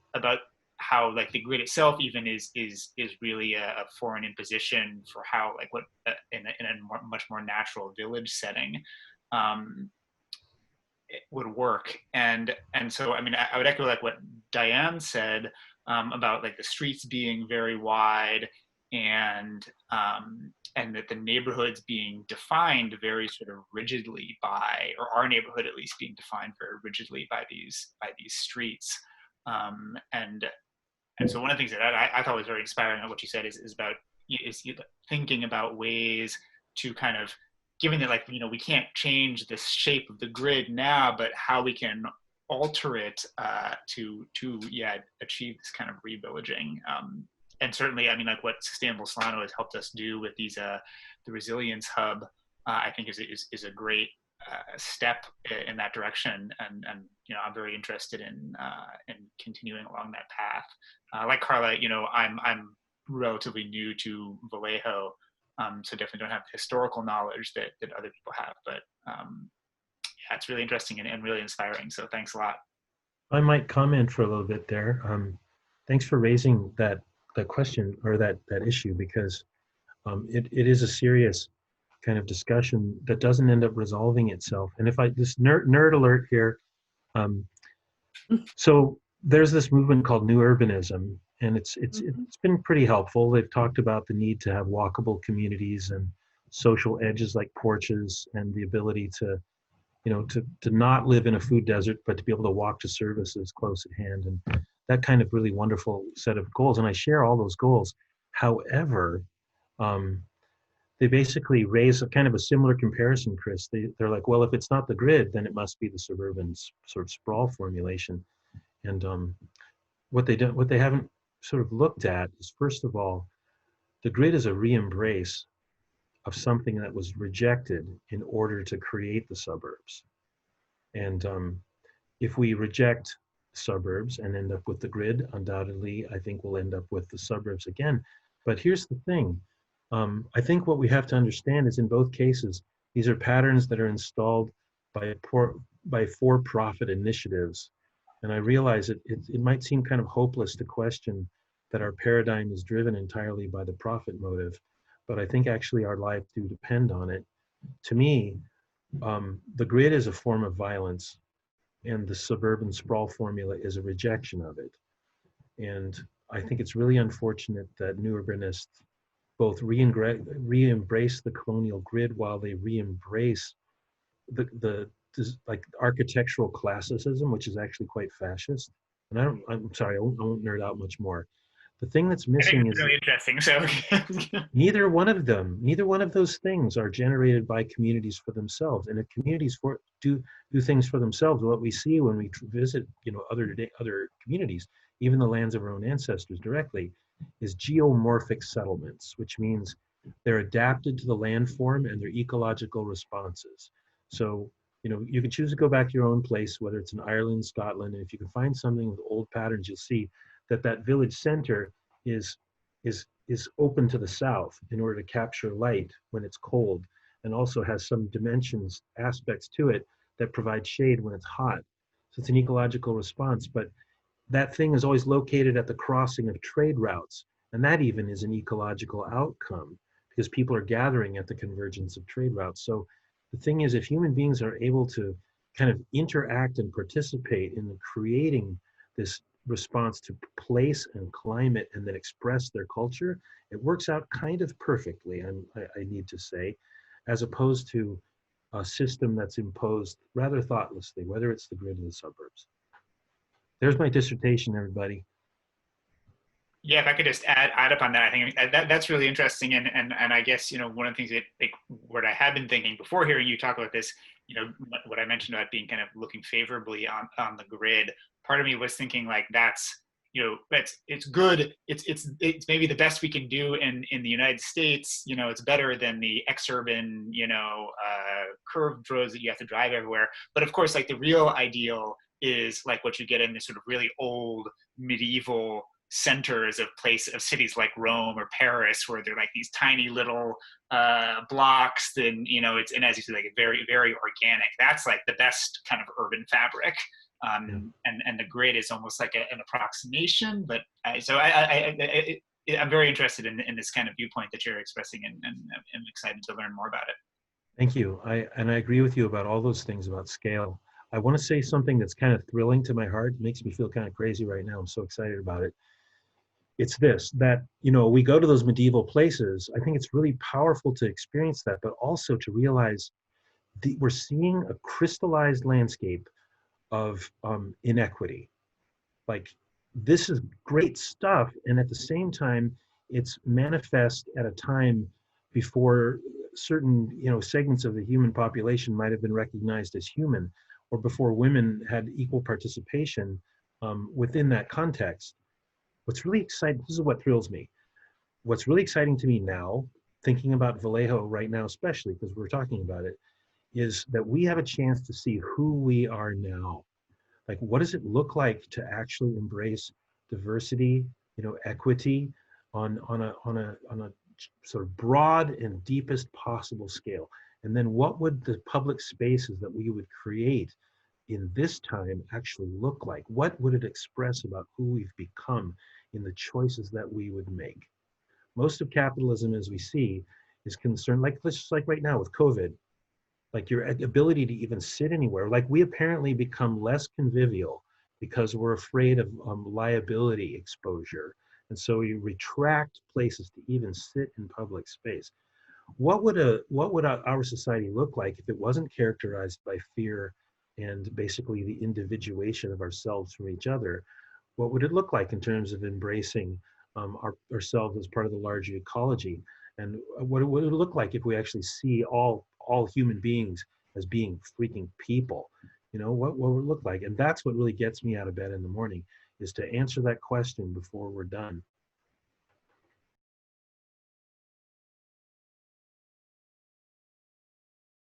how like the grid itself even is really a foreign imposition for how like what in a much more natural village setting it would work. And so I mean I would echo like what Diane said about like the streets being very wide, and that the neighborhoods being defined very sort of rigidly by, or our neighborhood at least being defined very rigidly by these streets. And so one of the things that I thought was very inspiring on what you said is about thinking about ways to kind of, given that like, you know, we can't change the shape of the grid now, but how we can alter it to achieve this kind of revillaging. And certainly, I mean, like what Sustainable Solano has helped us do with these the Resilience Hub, I think is a great step in that direction, and you know, I'm very interested in continuing along that path. Like Carla, you know, I'm relatively new to Vallejo, so definitely don't have historical knowledge that other people have, but yeah, it's really interesting and really inspiring. So thanks a lot. I might comment for a little bit there. Thanks for raising that question, or that issue, because it is a serious kind of discussion that doesn't end up resolving itself. And if I, this nerd alert here, so there's this movement called New Urbanism, and it's been pretty helpful. They've talked about the need to have walkable communities and social edges like porches, and the ability to, you know, to not live in a food desert, but to be able to walk to services close at hand, and that kind of really wonderful set of goals. And I share all those goals. However, they basically raise a kind of a similar comparison, Chris. They're like, well, if it's not the grid, then it must be the suburban sort of sprawl formulation. And what they haven't sort of looked at is, first of all, the grid is a re-embrace of something that was rejected in order to create the suburbs. And if we reject suburbs and end up with the grid, undoubtedly, I think we'll end up with the suburbs again. But here's the thing. I think what we have to understand is, in both cases, these are patterns that are installed by for-profit initiatives. And I realize it might seem kind of hopeless to question that our paradigm is driven entirely by the profit motive, but I think actually our lives do depend on it. To me, the grid is a form of violence, and the suburban sprawl formula is a rejection of it. And I think it's really unfortunate that new urbanists both re-embrace the colonial grid while they re-embrace the like architectural classicism, which is actually quite fascist. And I'm sorry, I won't nerd out much more. The thing that's missing is really interesting. So neither one of those things are generated by communities for themselves. And if communities do things for themselves, what we see when we visit, you know, other communities even the lands of our own ancestors directly, is geomorphic settlements, which means they're adapted to the landform and their ecological responses. So, you can choose to go back to your own place, whether it's in Ireland, Scotland, and if you can find something with old patterns, you'll see that that village center is open to the south in order to capture light when it's cold, and also has some dimensions, aspects to it that provide shade when it's hot. So it's an ecological response, but that thing is always located at the crossing of trade routes. And that even is an ecological outcome because people are gathering at the convergence of trade routes. So the thing is, if human beings are able to kind of interact and participate in creating this response to place and climate and then express their culture, it works out kind of perfectly, I need to say, as opposed to a system that's imposed rather thoughtlessly, whether it's the grid or the suburbs. There's my dissertation, everybody. Yeah, if I could just add up on that, I think that's really interesting, and I guess one of the things that what I had been thinking before hearing you talk about this, what I mentioned about being kind of looking favorably on the grid. Part of me was thinking like it's good. It's maybe the best we can do in the United States. It's better than the exurban curved roads that you have to drive everywhere. But of course, like the real ideal is like what you get in this sort of really old medieval centers of cities like Rome or Paris, where they're like these tiny little blocks, and and as you said, like very, very organic. That's like the best kind of urban fabric. And the grid is almost like an approximation, but I'm very interested in this kind of viewpoint that you're expressing, and I'm excited to learn more about it. Thank you. I agree with you about all those things about scale. I want to say something that's kind of thrilling to my heart. It makes me feel kind of crazy right now. I'm so excited about it. It's this, that, we go to those medieval places. I think it's really powerful to experience that, but also to realize we're seeing a crystallized landscape of inequity. Like, this is great stuff. And at the same time, it's manifest at a time before certain, segments of the human population might have been recognized as human, or before women had equal participation within that context. What's really exciting, this is what thrills me. What's really exciting to me now, thinking about Vallejo right now, especially because we're talking about it, is that we have a chance to see who we are now. Like, what does it look like to actually embrace diversity, equity on a sort of broad and deepest possible scale? And then what would the public spaces that we would create in this time actually look like? What would it express about who we've become in the choices that we would make? Most of capitalism, as we see, is concerned, like right now with COVID, like your ability to even sit anywhere. Like, we apparently become less convivial because we're afraid of liability exposure. And so you retract places to even sit in public space. What would our society look like if it wasn't characterized by fear and basically the individuation of ourselves from each other? What would it look like in terms of embracing ourselves as part of the larger ecology? And what would it look like if we actually see all human beings as being freaking people? What would it look like? And that's what really gets me out of bed in the morning, is to answer that question before we're done.